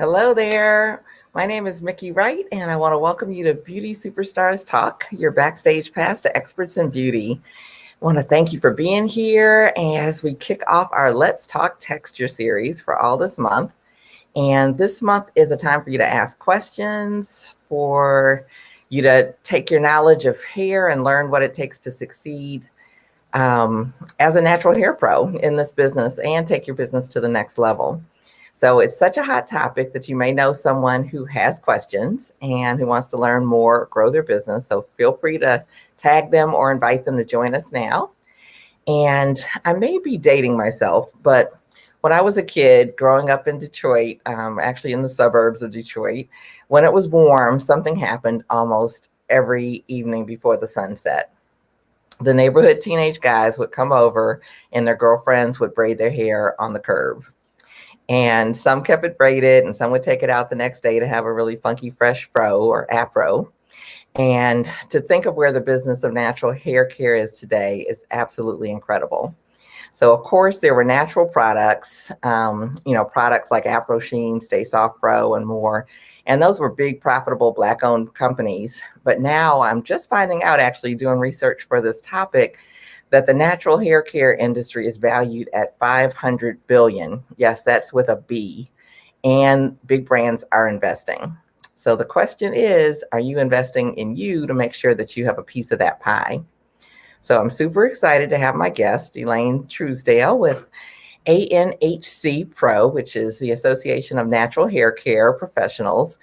Hello there. My name is Miki Wright, and I want to welcome you to Beauty Superstars Talk, your backstage pass to experts in beauty. I want to thank you for being here as we kick off our Let's Talk Texture series for all this month. And this month is a time for you to ask questions, for you to take your knowledge of hair and learn what it takes to succeed as a natural hair pro in this business and take your business to the next level. So it's such a hot topic that you may know someone who has questions and who wants to learn more, grow their business. So feel free to tag them or invite them to join us now. And I may be dating myself, but when I was a kid growing up in Detroit, actually in the suburbs of Detroit, when it was warm, something happened almost every evening before the sunset. The neighborhood teenage guys would come over and their girlfriends would braid their hair on the curb. And some kept it braided and some would take it out the next day to have a really funky, fresh fro or afro. And to think of where the business of natural hair care is today is absolutely incredible. So, of course, there were natural products, products like Afro Sheen, Stay Soft Fro, and more. And those were big, profitable Black-owned companies. But now I'm just finding out, actually doing research for this topic, that the natural hair care industry is valued at $500 billion. Yes, that's with a B. And big brands are investing. So the question is, are you investing in you to make sure that you have a piece of that pie? So I'm super excited to have my guest, Elaine Truesdale with ANHC Pro, which is the Association of Natural Hair Care Professionals,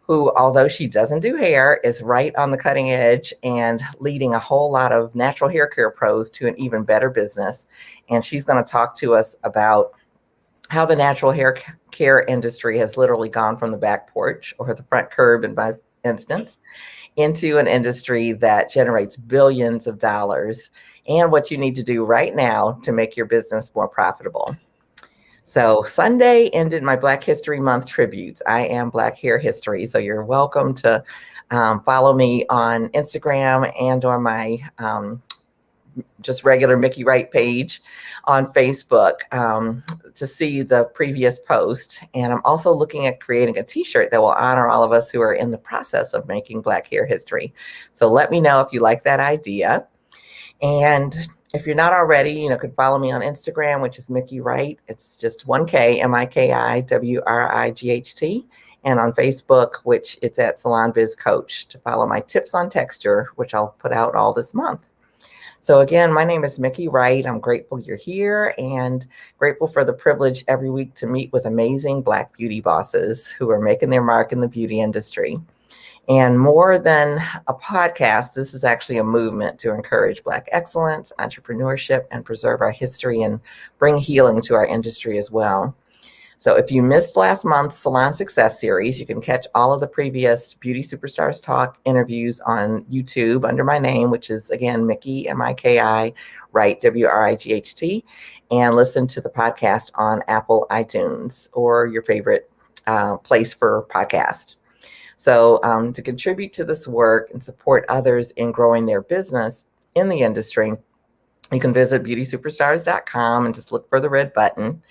who, although she doesn't do hair, is right on the cutting edge and leading a whole lot of natural hair care pros to an even better business. And she's going to talk to us about how the natural hair care industry has literally gone from the back porch, or the front curb in my instance, into an industry that generates billions of dollars, and what you need to do right now to make your business more profitable. So Sunday ended my Black History Month tributes. I am Black Hair History, so you're welcome to follow me on Instagram and on my just regular Miki Wright page on Facebook to see the previous post. And I'm also looking at creating a t-shirt that will honor all of us who are in the process of making Black Hair History. So let me know if you like that idea. And if you're not already, you can follow me on Instagram, which is Miki Wright. It's just 1K, MIKIWRIGHT. And on Facebook, which it's at Salon Biz Coach, to follow my tips on texture, which I'll put out all this month. So again, my name is Miki Wright. I'm grateful you're here and grateful for the privilege every week to meet with amazing Black beauty bosses who are making their mark in the beauty industry. And more than a podcast, this is actually a movement to encourage Black excellence, entrepreneurship, and preserve our history and bring healing to our industry as well. So if you missed last month's Salon Success series, you can catch all of the previous Beauty Superstars Talk interviews on YouTube under my name, which is, again, Miki, M-I-K-I, Wright, W-R-I-G-H-T, and listen to the podcast on Apple iTunes or your favorite place for podcast. So to contribute to this work and support others in growing their business in the industry, you can visit beautysuperstars.com and just look for the red button.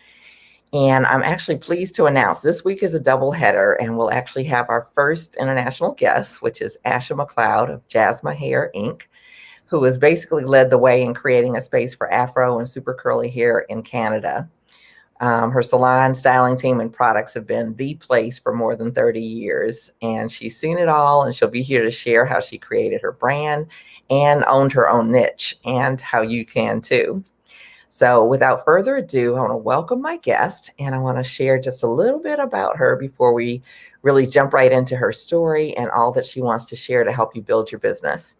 And I'm actually pleased to announce this week is a double header, and we'll actually have our first international guest, which is Asha Mcleod of Jasma Hair Inc., who has basically led the way in creating a space for Afro and super curly hair in Canada. Her salon, styling team, and products have been the place for more than 30 years, and she's seen it all, and she'll be here to share how she created her brand and owned her own niche, and how you can too. So without further ado, I want to welcome my guest, and I want to share just a little bit about her before we really jump right into her story and all that she wants to share to help you build your business.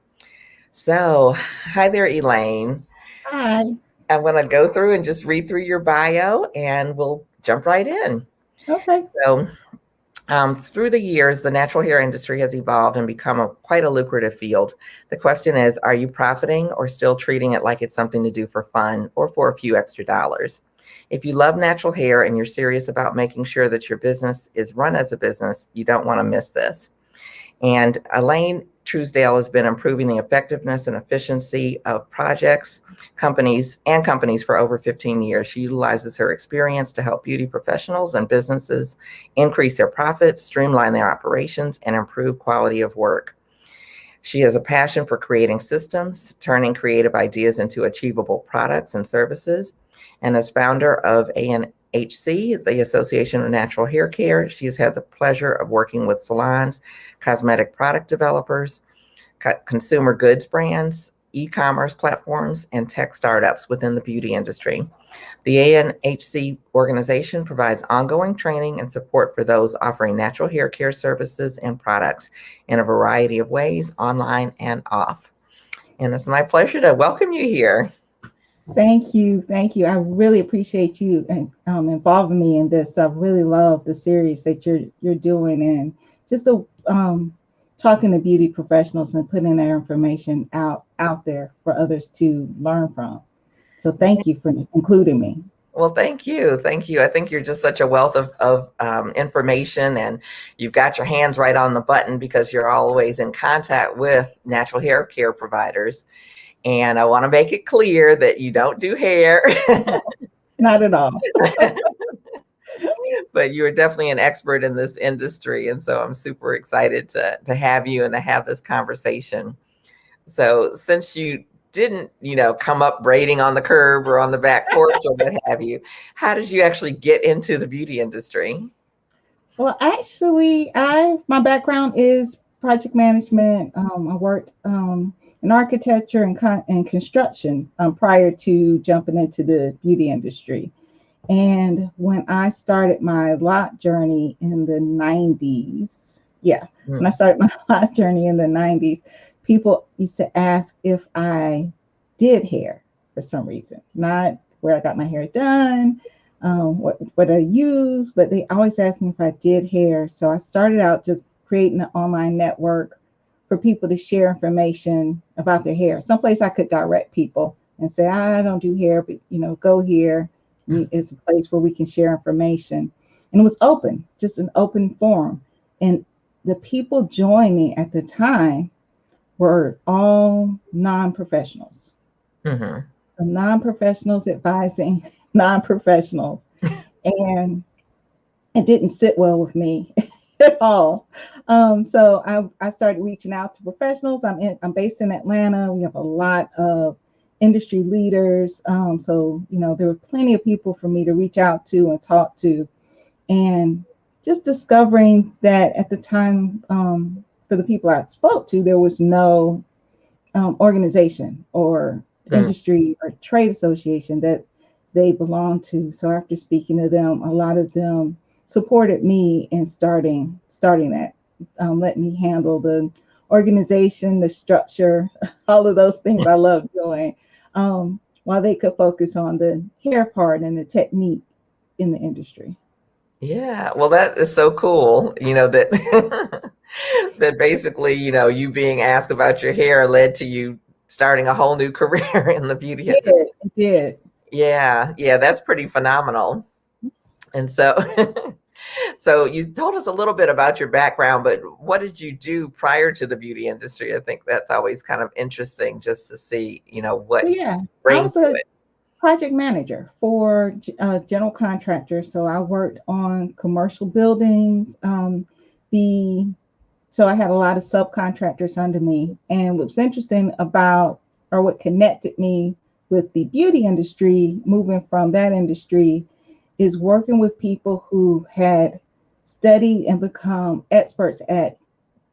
So, hi there, Elaine. Hi. I'm going to go through and just read through your bio, and we'll jump right in. Okay. So, through the years, the natural hair industry has evolved and become quite a lucrative field. The question is, are you profiting or still treating it like it's something to do for fun or for a few extra dollars? If you love natural hair and you're serious about making sure that your business is run as a business, you don't want to miss this. And Elaine Truesdale has been improving the effectiveness and efficiency of projects, companies for over 15 years. She utilizes her experience to help beauty professionals and businesses increase their profits, streamline their operations, and improve quality of work. She has a passion for creating systems, turning creative ideas into achievable products and services. And as founder of ANHC, the Association of Natural Hair Care, she has had the pleasure of working with salons, cosmetic product developers, consumer goods brands, e-commerce platforms, and tech startups within the beauty industry. The ANHC organization provides ongoing training and support for those offering natural hair care services and products in a variety of ways, online and off. And it's my pleasure to welcome you here. Thank you. Thank you. I really appreciate you involving me in this. I really love the series that you're doing, and just talking to beauty professionals and putting their information out there for others to learn from. So thank you for including me. Well, thank you. Thank you. I think you're just such a wealth of information, and you've got your hands right on the button because you're always in contact with natural hair care providers. And I want to make it clear that you don't do hair. Not at all. But you're definitely an expert in this industry. And so I'm super excited to have you and to have this conversation. So since you didn't, come up braiding on the curb or on the back porch or what have you, how did you actually get into the beauty industry? Well, actually, my background is project management. I worked in architecture and construction prior to jumping into the beauty industry. And when I started my lot journey in the 90s, when I started my lot journey in the 90s, people used to ask if I did hair for some reason, not where I got my hair done, what I use, but they always asked me if I did hair. So I started out just creating an online network for people to share information about their hair. Someplace I could direct people and say, I don't do hair, but go here. It's a place where we can share information. And it was open, just an open forum. And the people joining me at the time were all non-professionals. Mm-hmm. So non-professionals advising non-professionals. And it didn't sit well with me at all. So I started reaching out to professionals. I'm based in Atlanta. We have a lot of industry leaders. So there were plenty of people for me to reach out to and talk to. And just discovering that at the time, for the people I spoke to, there was no organization or industry or trade association that they belonged to. So after speaking to them, a lot of them supported me in starting that, let me handle the organization, the structure, all of those things I love doing, while they could focus on the hair part and the technique in the industry. Yeah, well, that is so cool, that that basically, you being asked about your hair led to you starting a whole new career in the beauty industry. It did. Yeah, that's pretty phenomenal. And so so you told us a little bit about your background, but what did you do prior to the beauty industry? I think that's always kind of interesting just to see, what brings to it. Project manager for general contractors. So I worked on commercial buildings. So I had a lot of subcontractors under me. And what's interesting what connected me with the beauty industry, moving from that industry, is working with people who had studied and become experts at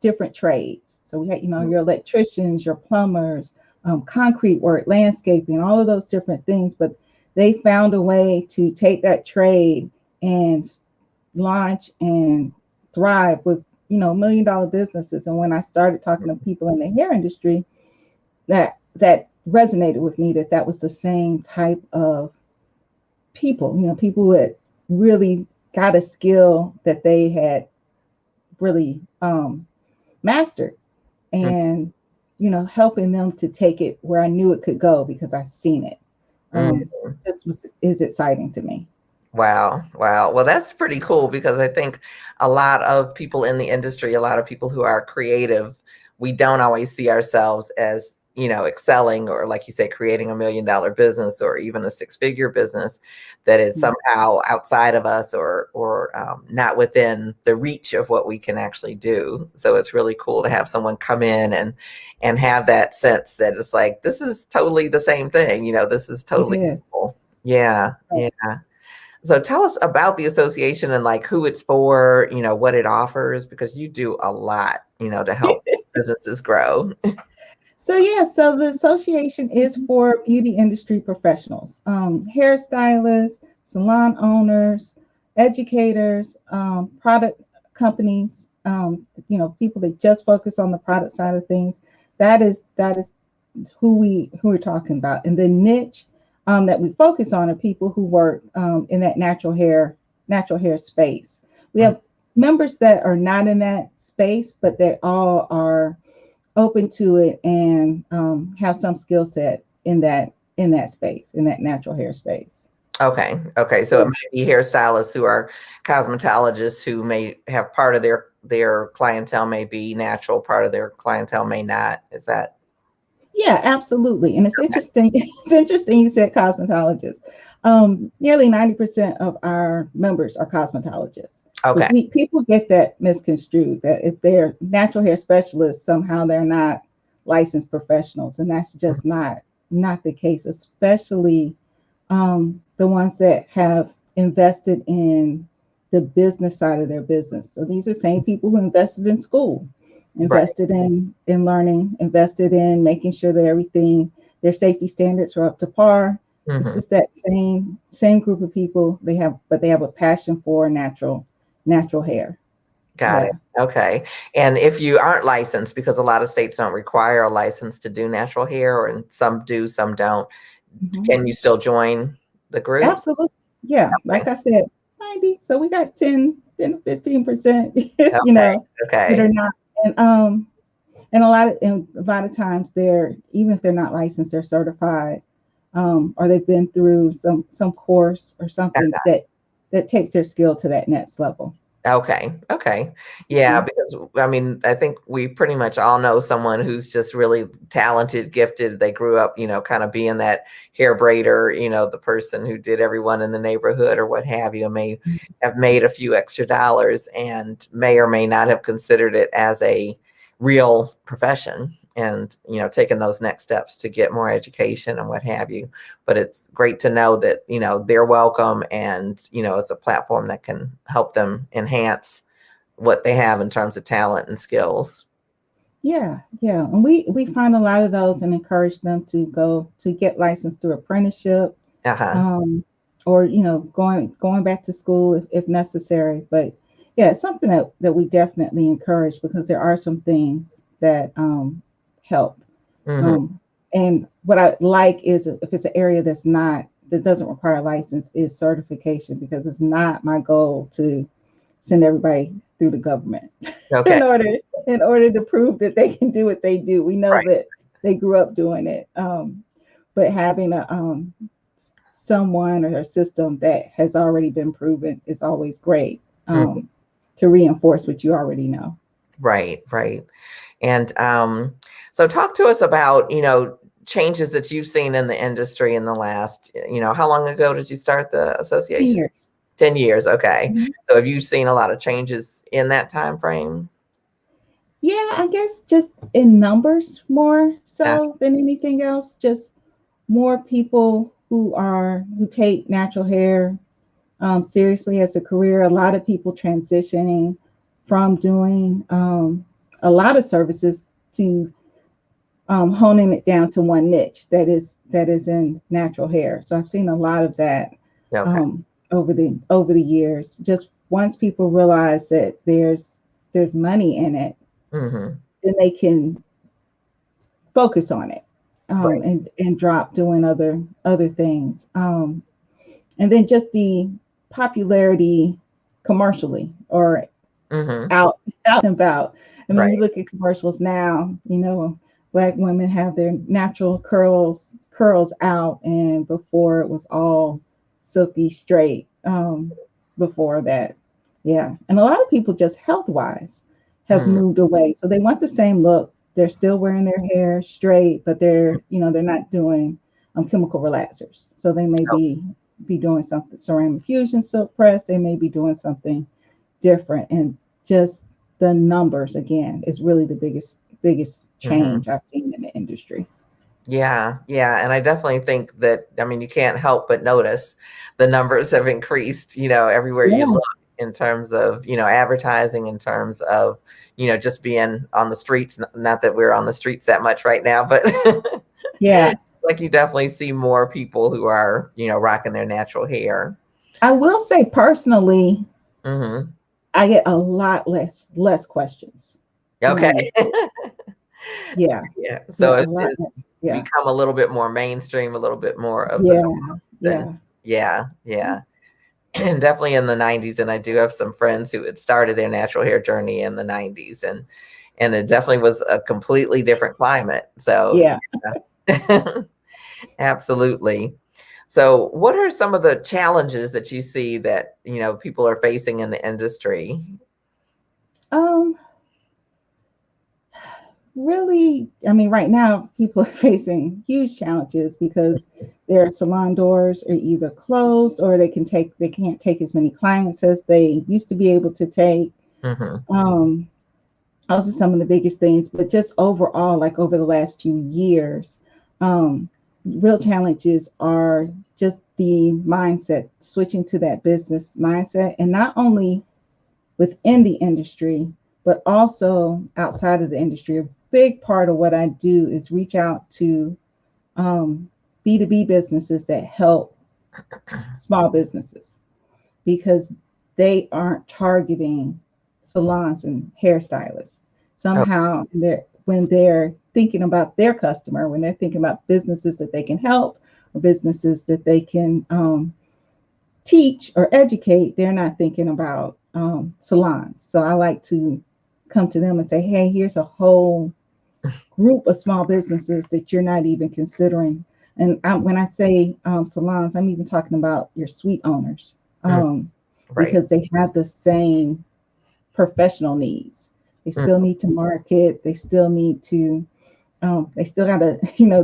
different trades. So we had, your electricians, your plumbers, concrete work, landscaping, all of those different things. But they found a way to take that trade and launch and thrive with, $1 million businesses. And when I started talking to people in the hair industry, that resonated with me, that was the same type of people, people who had really got a skill that they had really mastered, and helping them to take it where I knew it could go because I've seen it. This is exciting to me. Wow. Well, that's pretty cool because I think a lot of people in the industry, a lot of people who are creative we don't always see ourselves as, excelling, or like you say, creating $1 million business or even a 6-figure business, that is somehow outside of us, or not within the reach of what we can actually do. So it's really cool to have someone come in and have that sense that it's like, this is totally the same thing. This is totally cool. Yeah. Yeah. So tell us about the association and like who it's for, what it offers, because you do a lot, to help businesses grow. So the association is for beauty industry professionals, hairstylists, salon owners, educators, product companies, people that just focus on the product side of things. That is who we're talking about. And the niche that we focus on are people who work in that natural hair space. We have members that are not in that space, but they all are open to it and have some skill set in that space, in that natural hair space. Okay. So it might be hairstylists who are cosmetologists who may have part of their clientele may be natural, part of their clientele may not. Is that? Yeah, absolutely. And it's interesting. It's interesting you said cosmetologists. Nearly 90% of our members are cosmetologists. Okay. People get that misconstrued, that if they're natural hair specialists, somehow they're not licensed professionals. And that's just not the case, especially the ones that have invested in the business side of their business. So these are same people who invested in school, invested in learning, invested in making sure that their safety standards are up to par. It's just that same group of people they have a passion for natural hair. Got it. Okay. And if you aren't licensed, because a lot of states don't require a license to do natural hair, and some do, some don't, can you still join the group? Absolutely. Yeah. Okay. Like I said, 90. So we got 10-15%, that are not. And a lot of times they're, even if they're not licensed, they're certified, or they've been through some course or something that takes their skill to that next level. Okay. Yeah, because I think we pretty much all know someone who's just really talented, gifted. They grew up, kind of being that hair braider, the person who did everyone in the neighborhood or what have you, may have made a few extra dollars and may or may not have considered it as a real profession, and taking those next steps to get more education and what have you. But it's great to know that they're welcome, and it's a platform that can help them enhance what they have in terms of talent and skills. Yeah, and we find a lot of those and encourage them to get licensed through apprenticeship, or going back to school if necessary. But yeah, it's something that we definitely encourage, because there are some things that help. And what I like is, if it's an area that doesn't require a license, is certification, because it's not my goal to send everybody through the government in order to prove that they can do what they do. We know that they grew up doing it, but having someone or a system that has already been proven is always great, to reinforce what you already know. Right. And so talk to us about, changes that you've seen in the industry in the last, how long ago did you start the association? 10 years. 10 years. Okay. So have you seen a lot of changes in that time frame? Yeah, I guess just in numbers more so than anything else. Just more people who take natural hair seriously as a career. A lot of people transitioning from doing a lot of services to honing it down to one niche that is in natural hair. So I've seen a lot of that over the years. Just once people realize that there's money in it, then they can focus on it, and drop doing other things. And then just the popularity commercially, or out and about. I mean, you look at commercials now, Black women have their natural curls out, and before it was all silky straight, before that. Yeah. And a lot of people, just health wise, have moved away. So they want the same look they're still wearing their hair straight, but they're they're not doing chemical relaxers. So they may be doing something ceramic fusion silk press. They may be doing something different, and just the numbers again is really the biggest change I've seen in the industry. Yeah, yeah. And I definitely think that, I mean, you can't help but notice the numbers have increased, everywhere you Yeah. look, in terms of, advertising, in terms of, just being on the streets. Not that we're on the streets that much right now, but Yeah. like you definitely see more people who are, rocking their natural hair. I will say personally, Mm-hmm. I get a lot less questions. Okay. Yeah. Yeah. So Yeah. A it lot is less. Yeah. become a little bit more mainstream, a little bit more of the Yeah. norm Yeah. than, yeah, yeah. And definitely in the 90s. And I do have some friends who had started their natural hair journey in the 90s, and it definitely was a completely different climate. So Yeah. yeah. Absolutely. So what are some of the challenges that you see that, people are facing in the industry? Um, Really, I mean, right now people are facing huge challenges because their salon doors are either closed or they can't take as many clients as they used to be able to take. Mm-hmm. Um, those are some of the biggest things, but just overall, like over the last few years, um, real challenges are just the mindset, switching to that business mindset, and not only within the industry, but also outside of the industry. A big part of what I do is reach out to B2B businesses that help small businesses because they aren't targeting salons and hairstylists. Oh, Somehow, when they're thinking about their customer, when they're thinking about businesses that they can help or businesses that they can teach or educate, they're not thinking about salons. So I like to come to them and say, hey, here's a whole group of small businesses that you're not even considering. And when I say salons, I'm even talking about your suite owners, mm, right. because they have the same professional needs. They Mm, still need to market. They still need to. They still got to,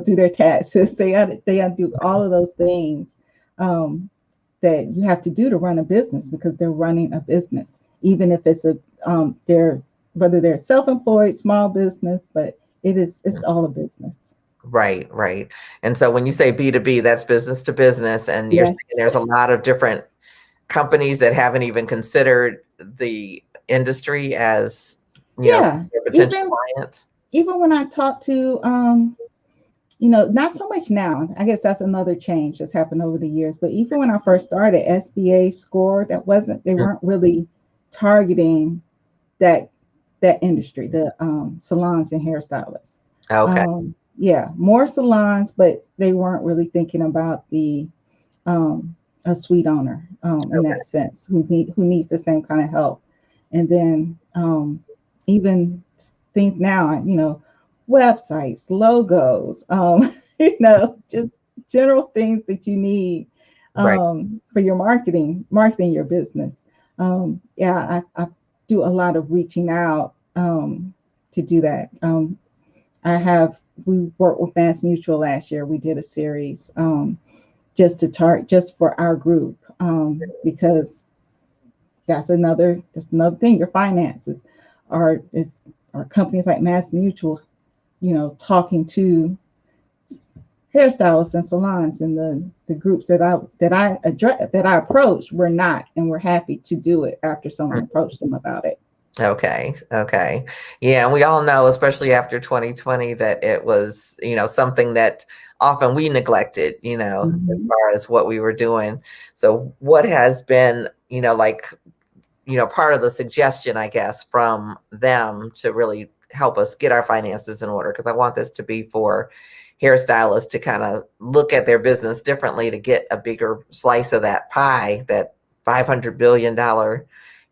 do their taxes. They got to do all of those things that you have to do to run a business because they're running a business, even if it's they're whether they're self-employed, small business, but it's all a business. right, right. And so when you say B2B, that's business to business, and you're Yes. saying there's a lot of different companies that haven't even considered the industry as, Yeah. their potential Even clients. even when I talk to not so much now. I guess that's another change that's happened over the years. But even when I first started, SBA score they Mm, weren't really targeting that industry, the salons and hairstylists. okay. Yeah, more salons, but they weren't really thinking about the a suite owner in Okay. that sense who needs the same kind of help. And then even things now, websites, logos, just general things that you need Right. for your marketing your business. Yeah, I do a lot of reaching out to do that. We worked with Mass Mutual last year. We did a series just for our group because that's another thing. Your finances are companies like Mass Mutual, talking to hairstylists and salons, and the groups that I approached were not, and were happy to do it after someone approached them about it. Okay. Okay. Yeah. And we all know, especially after 2020, that it was, something that often we neglected, as Mhm. far as what we were doing. So what has been, part of the suggestion, I guess, from them to really help us get our finances in order? Because I want this to be for hairstylists to kind of look at their business differently, to get a bigger slice of that pie, that $500 billion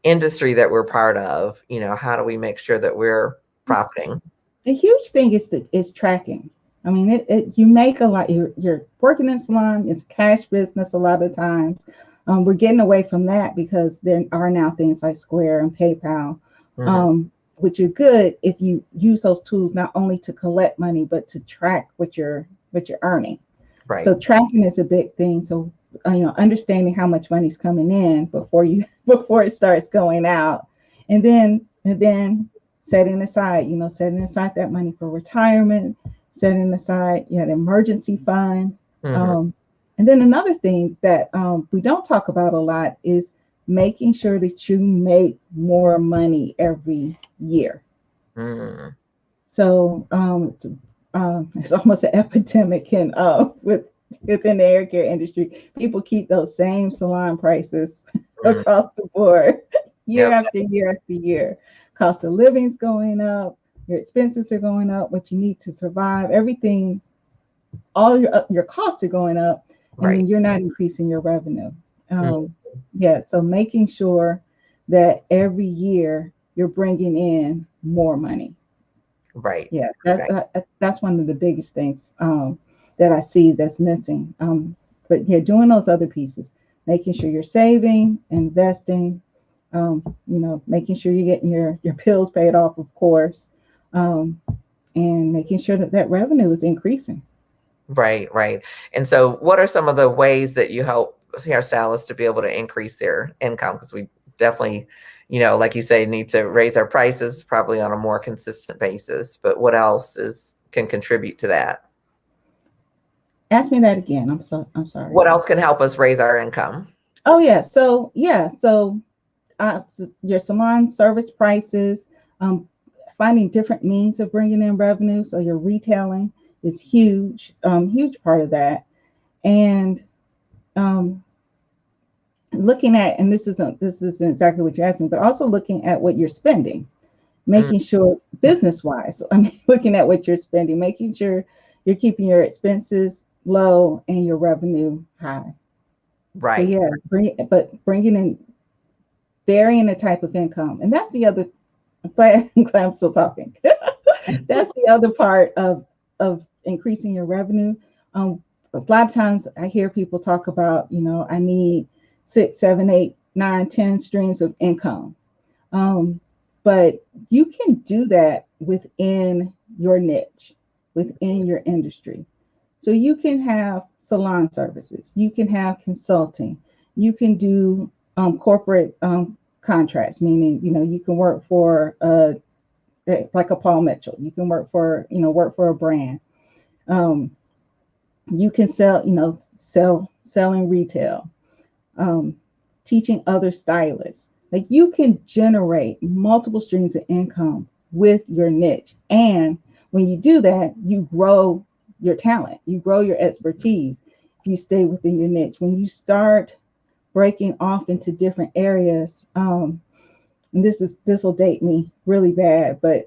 industry that we're part of. How do we make sure that we're profiting? A huge thing is tracking. I mean, you make a lot. You're working in salon. It's cash business a lot of times. We're getting away from that because there are now things like Square and PayPal. Hmm. Um, which are good if you use those tools not only to collect money but to track what you're earning. Right. So tracking is a big thing. So understanding how much money's coming in before it starts going out, and then setting aside that money for retirement, setting aside an emergency fund. And then another thing that we don't talk about a lot is making sure that you make more money every year. So it's almost an epidemic within the hair care industry. People keep those same salon prices across the board, year after year after year. Cost of living's going up, your expenses are going up, what you need to survive, everything, all your costs are going up, and then you're not increasing your revenue. So making sure that every year you're bringing in more money. Right. Yeah, that's one of the biggest things that I see that's missing. But doing those other pieces, making sure you're saving, investing, making sure you're getting your bills paid off, of course, and making sure that revenue is increasing. Right. And so what are some of the ways that you help hairstylists to be able to increase their income? Because we definitely, like you say, need to raise our prices probably on a more consistent basis. But what else can contribute to that? Ask me that again. I'm sorry. What else can help us raise our income? Oh, yeah. So your salon service prices, finding different means of bringing in revenue. So your retailing is huge part of that. And looking at, and this isn't exactly what you asked me, but also looking at what you're spending, making sure business-wise, looking at what you're spending, making sure you're keeping your expenses low and your revenue high. Right. So bringing in, varying the type of income. And that's the other, I'm glad I'm still talking. That's the other part of increasing your revenue. A lot of times I hear people talk about, I need 6, 7, 8, 9, 10 streams of income. But you can do that within your niche, within your industry. So you can have salon services, you can have consulting, you can do corporate contracts, meaning, you can work for like a Paul Mitchell, you can work for a brand. You can selling retail, teaching other stylists. Like, you can generate multiple streams of income with your niche. And when you do that, you grow your talent, you grow your expertise. If you stay within your niche, when you start breaking off into different areas, and this will date me really bad, but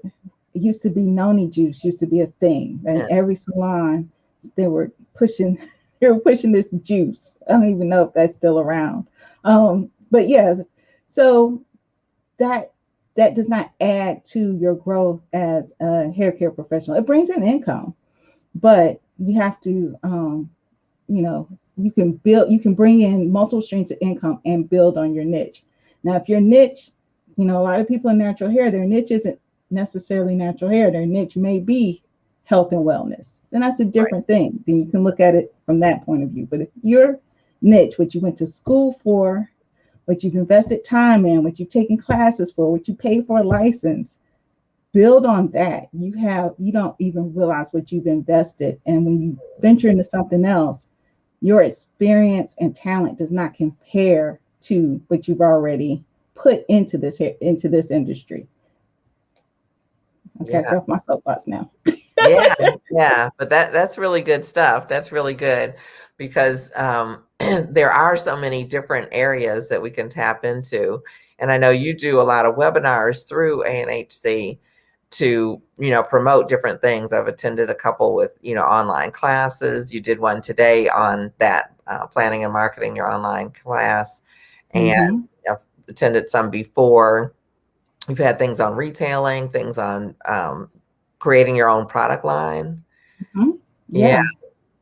it used to be noni juice used to be a thing, and every salon they were pushing this juice. I don't even know if that's still around. But yeah, so that does not add to your growth as a hair care professional. It brings in income, but you have to, you can bring in multiple streams of income and build on your niche. Now, if your niche, a lot of people in natural hair, their niche isn't necessarily natural hair. Their niche may be health and wellness. Then that's a different thing. Then you can look at it from that point of view. But if your niche, what you went to school for, what you've invested time in, what you've taken classes for, what you paid for a license, build on that. You don't even realize what you've invested. And when you venture into something else, your experience and talent does not compare to what you've already put into this industry. Okay, off my soapbox now. Yeah. But that's really good stuff. That's really good, because there are so many different areas that we can tap into. And I know you do a lot of webinars through ANHC to, promote different things. I've attended a couple with, online classes. You did one today on that, planning and marketing your online class. And I've attended some before. You've had things on retailing, things on creating your own product line. Yeah.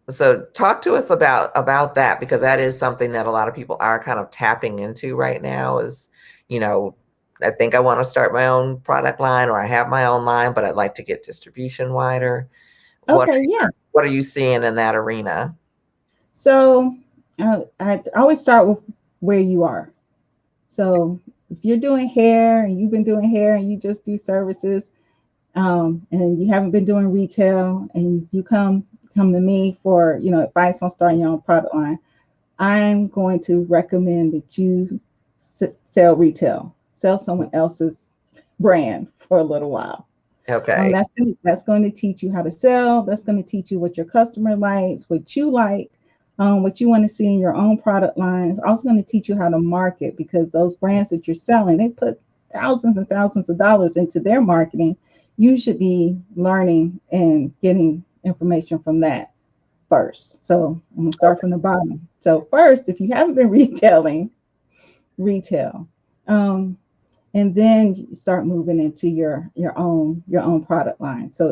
So talk to us about that, because that is something that a lot of people are kind of tapping into right now, is, I think I want to start my own product line, or I have my own line, but I'd like to get distribution wider. Okay, yeah. What are you seeing in that arena? So I always start with where you are. So if you're doing hair and you've been doing hair and you just do services, and you haven't been doing retail, and you come to me for advice on starting your own product line, I'm going to recommend that you sell retail, sell someone else's brand for a little while. Okay. That's going to teach you how to sell. That's going to teach you what your customer likes, what you like, what you want to see in your own product line. It's also going to teach you how to market, because those brands that you're selling, they put thousands and thousands of dollars into their marketing. You should be learning and getting information from that first. So I'm going to start from the bottom. So first, if you haven't been retailing, retail. And then you start moving into your own product line. So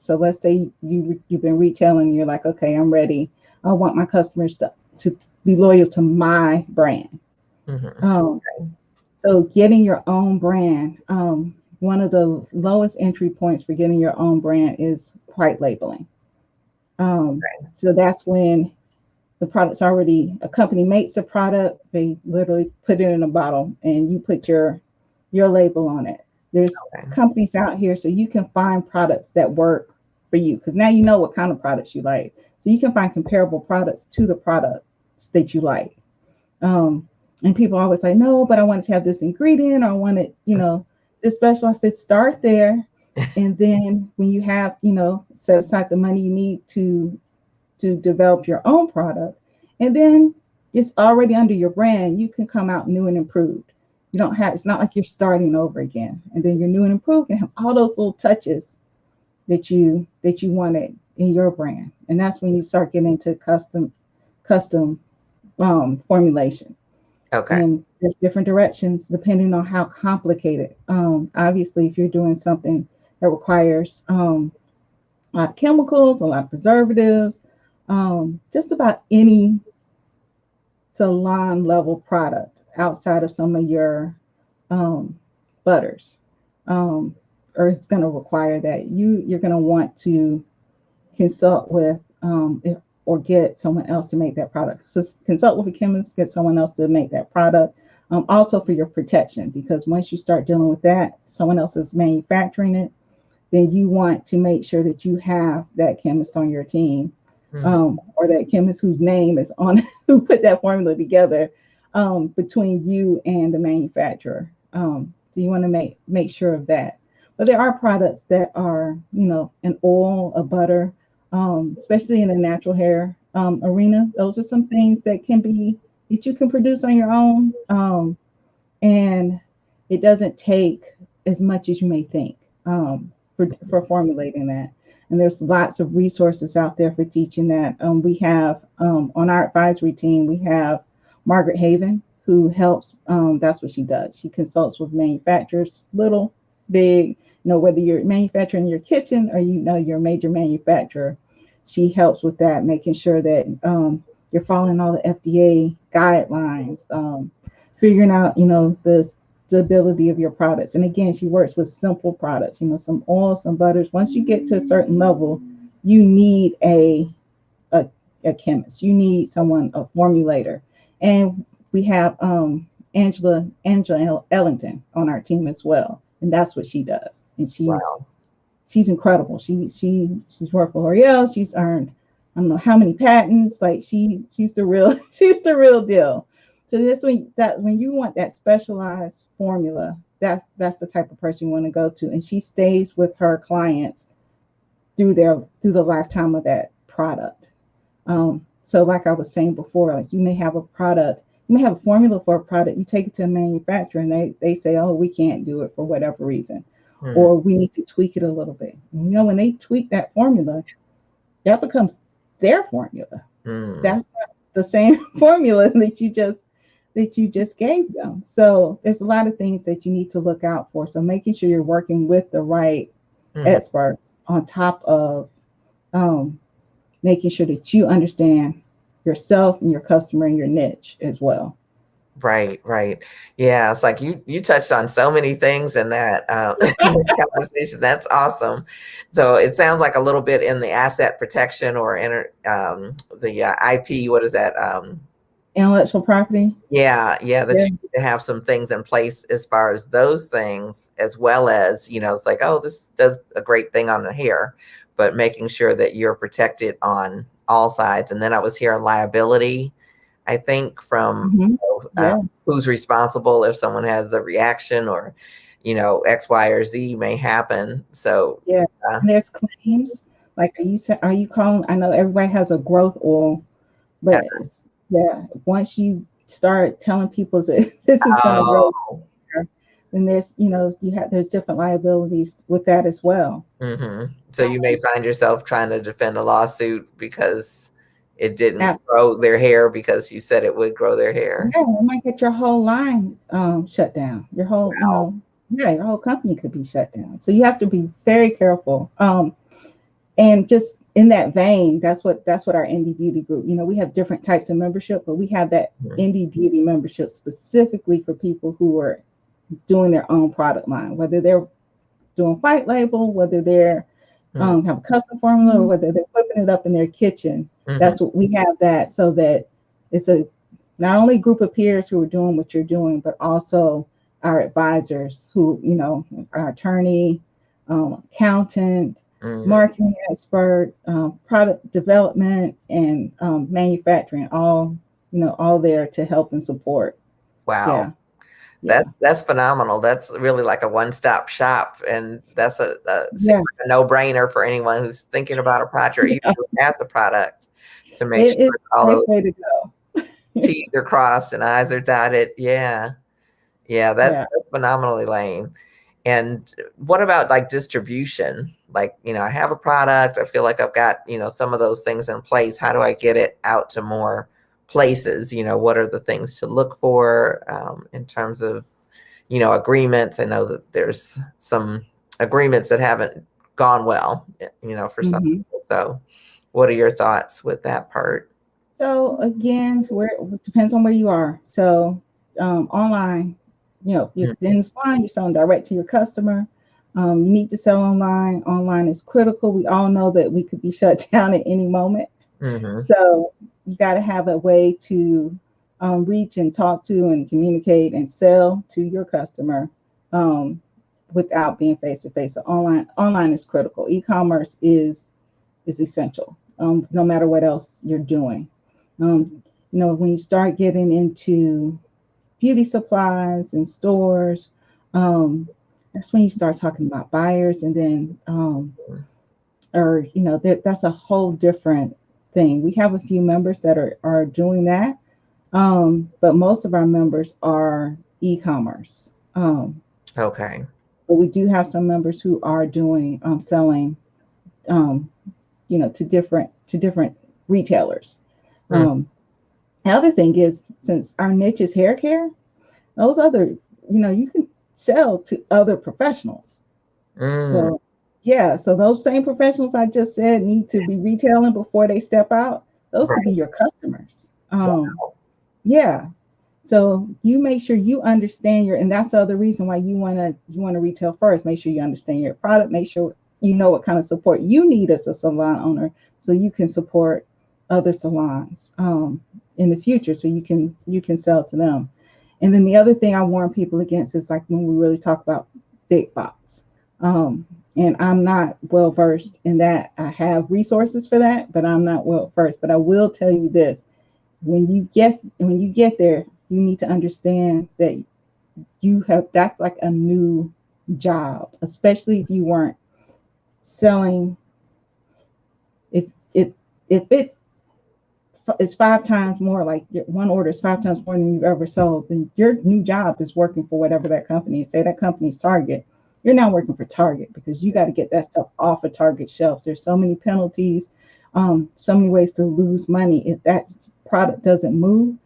let's say you've been retailing, you're like, okay, I'm ready. I want my customers to be loyal to my brand. So getting your own brand, one of the lowest entry points for getting your own brand is white labeling. So that's when the product's already, a company makes a product, they literally put it in a bottle and you put your label on it. There's companies out here, so you can find products that work for you, because now you know what kind of products you like. So you can find comparable products to the products that you like. And people always say, no, but I wanted to have this ingredient, or I wanted, this special. I said, start there. And then when you have, set aside the money you need to develop your own product, and then it's already under your brand, you can come out new and improved. It's not like you're starting over again. And then your new and improved can have all those little touches that you wanted in your brand. And that's when you start getting into custom formulation. Okay. And there's different directions depending on how complicated. Obviously, if you're doing something that requires a lot of chemicals, a lot of preservatives, just about any salon level product outside of some of your butters, or it's going to require that you're going to want to consult with or get someone else to make that product. So consult with a chemist, get someone else to make that product. Also for your protection, because once you start dealing with that, someone else is manufacturing it, then you want to make sure that you have that chemist on your team, or that chemist whose name is on, who put that formula together, between you and the manufacturer. So you want to make sure of that. But there are products that are, an oil, a butter, especially in the natural hair arena. Those are some things that you can produce on your own. And it doesn't take as much as you may think for formulating that. And there's lots of resources out there for teaching that. We have on our advisory team, we have Margaret Haven, who helps. That's what she does. She consults with manufacturers, little, big, whether you're manufacturing your kitchen or you're a major manufacturer. She helps with that, making sure that you're following all the FDA guidelines, figuring out the stability of your products. And again, she works with simple products, some oils, some butters. Once you get to a certain level, you need a chemist. You need someone, a formulator. And we have Angela Ellington on our team as well, and that's what she does. And she's incredible. She's worked for L'Oreal. She's earned I don't know how many patents. Like she's the real deal. So when you want that specialized formula, that's the type of person you want to go to, and she stays with her clients through the lifetime of that product. So like I was saying before, like you may have a formula for a product, you take it to a manufacturer and they say, oh, we can't do it for whatever reason, or we need to tweak it a little bit. When they tweak that formula, that becomes their formula. That's not the same formula that you just gave them. So there's a lot of things that you need to look out for. So making sure you're working with the right experts on top of making sure that you understand yourself and your customer and your niche as well. Right, right. Yeah, it's like you touched on so many things in that in this conversation. That's awesome. So it sounds like a little bit in the asset protection or the IP. What is that? Intellectual property. Yeah, yeah, that Yeah. you need to have some things in place as far as those things, as well as, it's like, oh, this does a great thing on the hair, but making sure that you're protected on all sides. And then I was hearing liability, I think, from Hmm. Yeah. who's responsible if someone has a reaction or, X, Y, or Z may happen. So, Yeah. uh, And there's claims. Like, are you calling? I know everybody has a growth oil, yeah. but yeah, once you start telling people that this is going to grow, Oh, then there's different liabilities with that as well. So you may find yourself trying to defend a lawsuit because it didn't grow their hair because you said it would grow their hair. Yeah, it might get your whole line shut down. Your whole, Wow. yeah, your whole company could be shut down. So you have to be very careful. And just in that vein, that's what our indie beauty group. We have different types of membership, but we have that Mhm. indie beauty membership specifically for people who are doing their own product line, whether they're doing white label, whether they're Mhm. have a custom formula, or whether they're whipping it up in their kitchen. Mhm. That's what we have, that so that it's a not only group of peers who are doing what you're doing, but also our advisors who, our attorney, accountant, Mhm. marketing expert, product development, and manufacturing, all there to help and support. Wow. Yeah, yeah, That's phenomenal. That's really like a one-stop shop, and that's seems yeah. like a no-brainer for anyone who's thinking about a project or even who has a product to make It is sure all a safe way those to go. T's are crossed and I's are dotted. Yeah. Yeah, Yeah. that's phenomenal, Elaine. And what about like distribution? Like, I have a product, I feel like I've got, some of those things in place. How do I get it out to more places? What are the things to look for in terms of, agreements? I know that there's some agreements that haven't gone well, for some Hmm. people. So, what are your thoughts with that part? So again, where it depends on where you are. So online, you're in the salon, you're selling direct to your customer. You need to sell online. Online is critical. We all know that we could be shut down at any moment. Mm-hmm. So you got to have a way to reach and talk to and communicate and sell to your customer without being face to face. So online is critical. E-commerce is essential, no matter what else you're doing. When you start getting into beauty supplies and stores, um, that's when you start talking about buyers, and then, or that's a whole different thing. We have a few members that are doing that, but most of our members are e-commerce. Okay. But we do have some members who are doing selling, um, to different retailers. Mm, Um, the other thing is, since our niche is hair care, those other, you can sell to other professionals. mm, So, yeah, so those same professionals I just said need to be retailing before they step out. Those could be right. your customers. Yeah. So you make sure you understand and that's the other reason why you want to retail first. Make sure you understand your product. Make sure you know what kind of support you need as a salon owner, so you can support other salons in the future, so you can sell to them. And then the other thing I warn people against is, like, when we really talk about big box. And I'm not well versed in that. I have resources for that, but I'm not well versed. But I will tell you this: when you get there, you need to understand that that's like a new job, especially if you weren't selling. If it's 5 times more, like your one order is 5 times more than you've ever sold, then your new job is working for whatever that company is. Say that company's Target, you're now working for Target, because you got to get that stuff off of Target shelves. There's so many penalties, so many ways to lose money if that product doesn't move.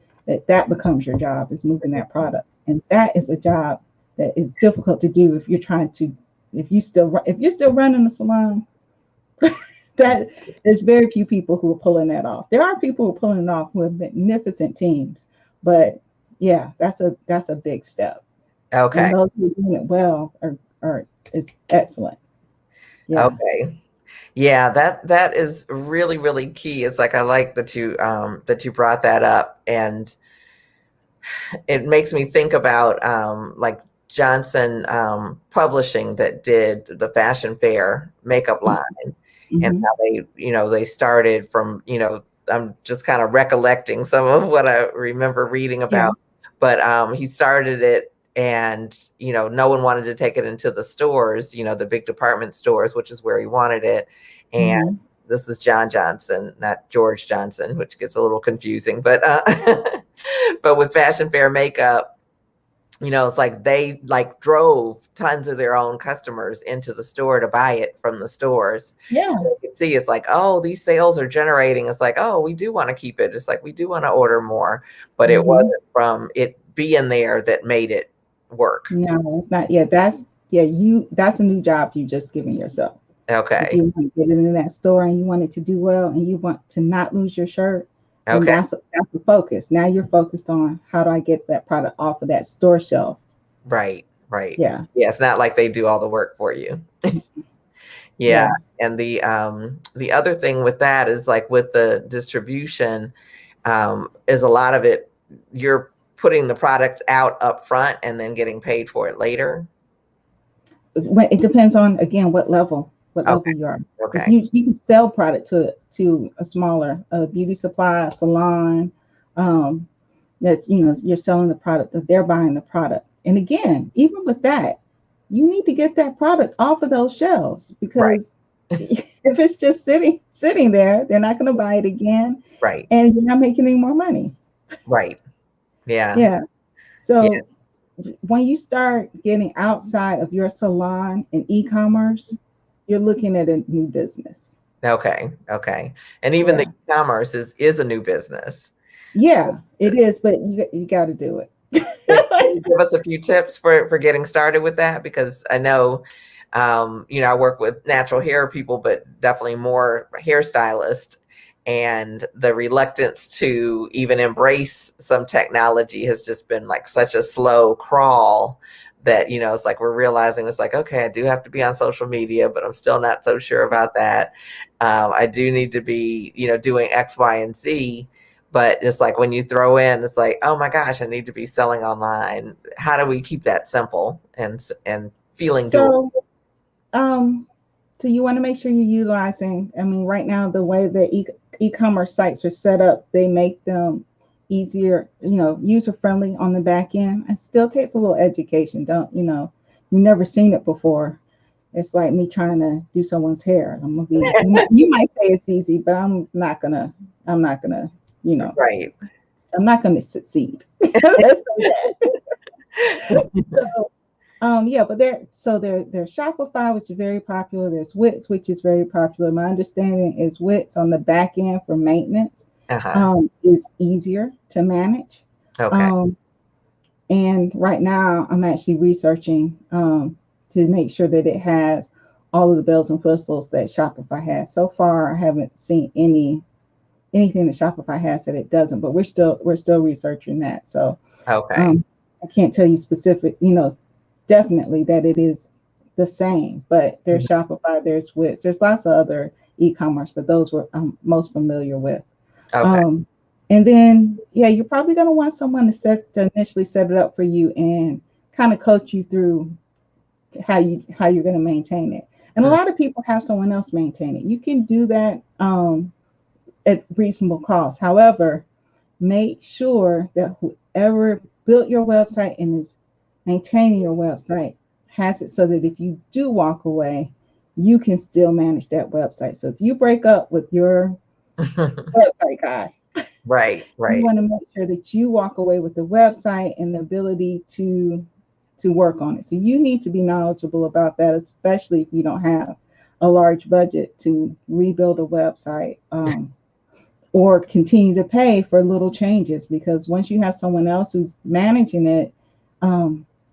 That becomes your job, is moving that product, and that is a job that is difficult to do if you're still running a salon. That there's very few people who are pulling that off. There are people who are pulling it off who have magnificent teams, but Yeah, that's a big step. And Okay. those who are doing it well are is excellent. Yeah. Okay. Yeah, that is really, really key. It's like I like that you brought that up, and it makes me think about like Johnson Publishing that did the Fashion Fair makeup line, and Mm-hmm. how they started from, I'm just kind of recollecting some of what I remember reading Yeah. about, but he started it, and no one wanted to take it into the stores, the big department stores, which is where he wanted it. And Mm-hmm. this is John Johnson, not George Johnson, which gets a little confusing, but but with Fashion Fair makeup, it's like they like drove tons of their own customers into the store to buy it from the stores. Yeah. You can see it's like, oh, these sales are generating. It's like, oh, we do want to keep it. It's like, we do want to order more, but it Mm-hmm. wasn't from it being there that made it work. No, it's not. That's a new job you just given yourself. If Okay. you want to get it in that store and you want it to do well and you want to not lose your shirt, then Okay. that's the focus. Now you're focused on how do I get that product off of that store shelf. Right. Right. Yeah. Yeah. It's not like they do all the work for you. Yeah. Yeah. And the other thing with that is like with the distribution, is a lot of it, you're putting the product out up front and then getting paid for it later. It depends on, again, what level Okay. you are. If Okay. you can sell product to a smaller beauty supply salon, um, that's, you're selling the product, that they're buying the product. And again, even with that, you need to get that product off of those shelves, Right. because if it's just sitting there, they're not going to buy it again, Right. and you're not making any more money. Right. Yeah. Yeah. Yeah. So when you start getting outside of your salon and e-commerce, you're looking at a new business. Okay. Okay. And even the Yeah. e-commerce is a new business. Yeah, it is, but you got to do it. Can you give us a few tips for getting started with that? Because I know, I work with natural hair people, but definitely more hairstylists. And the reluctance to even embrace some technology has just been like such a slow crawl that, it's like we're realizing it's like, okay, I do have to be on social media, but I'm still not so sure about that. I do need to be, doing X, Y, and Z. But it's like when you throw in, it's like, oh my gosh, I need to be selling online. How do we keep that simple and feeling doable? So, um, so you want to make sure you're utilizing. I mean, right now the way the e-commerce sites are set up, they make them easier, user friendly on the back end. It still takes a little education. Don't you've never seen it before. It's like me trying to do someone's hair. I'm gonna be. You might say it's easy, but I'm not gonna. I'm not gonna. You know. Right. I'm not gonna succeed. Let's say that. So, yeah, but there's Shopify, which is very popular. There's Wix, which is very popular. My understanding is Wix on the back end for maintenance Uh-huh. is easier to manage. Okay. Um, and right now, I'm actually researching to make sure that it has all of the bells and whistles that Shopify has. So far, I haven't seen anything that Shopify has that it doesn't, but we're still researching that. So Okay. I can't tell you specific, definitely that it is the same, but there's Mhm. Shopify, there's Wix, there's lots of other e-commerce, but those were I'm most familiar with. Okay. Um, and then, yeah, you're probably going to want someone to initially set it up for you and kind of coach you through how you're going to maintain it. And a Mm. lot of people have someone else maintain it. You can do that at reasonable cost. However, make sure that whoever built your website and is maintaining your website has it so that if you do walk away, you can still manage that website. So if you break up with your website guy, Right. you Right. want to make sure that you walk away with the website and the ability to work on it. So you need to be knowledgeable about that, especially if you don't have a large budget to rebuild a website. Or continue to pay for little changes, because once you have someone else who's managing it,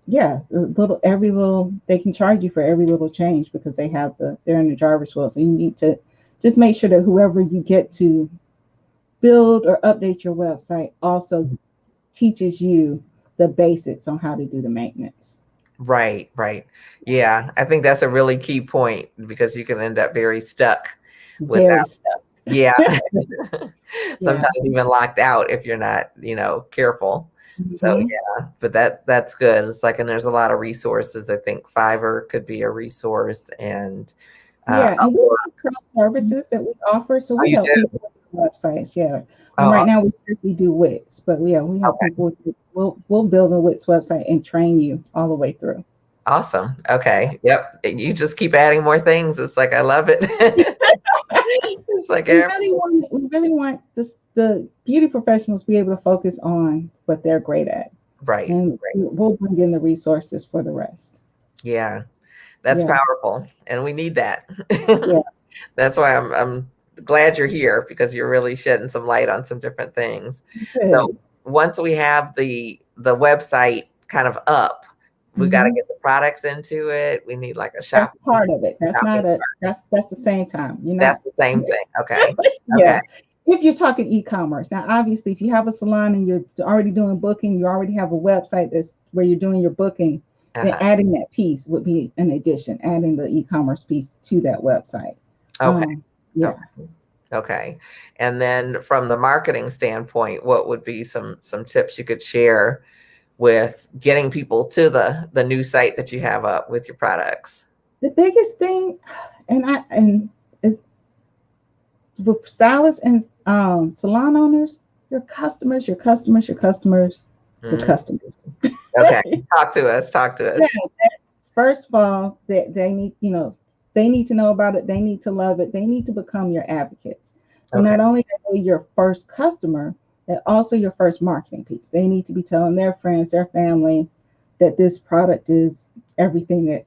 yeah, every little they can charge you for every little change because they're in the driver's wheel. So you need to just make sure that whoever you get to build or update your website also teaches you the basics on how to do the maintenance. Right, right. Yeah, I think that's a really key point because you can end up very stuck Very without, stuck. yeah, Yeah. sometimes even locked out if you're not, careful. So Mhm. yeah, but that's good. It's like, and there's a lot of resources. I think Fiverr could be a resource, and Yeah, and we Upwork. have pro services that we offer, so Oh, we you help do? people with their websites. Yeah, and Oh, right now we strictly do Wix, but yeah, we help okay. people with. We'll build a Wix website and train you all the way through. Awesome. Okay. Yep. You just keep adding more things. It's like, I love it. It's like, We really want the beauty professionals to be able to focus on what they're great at, right. and Right. we'll bring in the resources for the rest. Yeah. That's Yeah, powerful. And we need that. yeah, That's why I'm glad you're here, because you're really shedding some light on some different things. So good. once we have the website kind of up, we got to Hmm. get the products into it. We need like a That's shopping part of it. That's shopping not a. cart. That's the same time. You're That's not. the same thing. Okay. Okay. Yeah. If you're talking e-commerce, now obviously, if you have a salon and you're already doing booking, you already have a website that's where you're doing your booking, then Uh-huh. adding that piece would be an addition, adding the e-commerce piece to that website. Okay. Yeah. Okay. Okay. And then from the marketing standpoint, what would be some tips you could share with getting people to the new site that you have up with your products? The biggest thing, and it's with stylists and salon owners, your customers, your customers, your customers, your Mm, customers. okay. Talk to us. Talk to Yeah. us. First of all, they need, they need to know about it. They need to love it. They need to become your advocates. So Okay. not only are they your first customer, they're also your first marketing piece. They need to be telling their friends, their family, that this product is everything that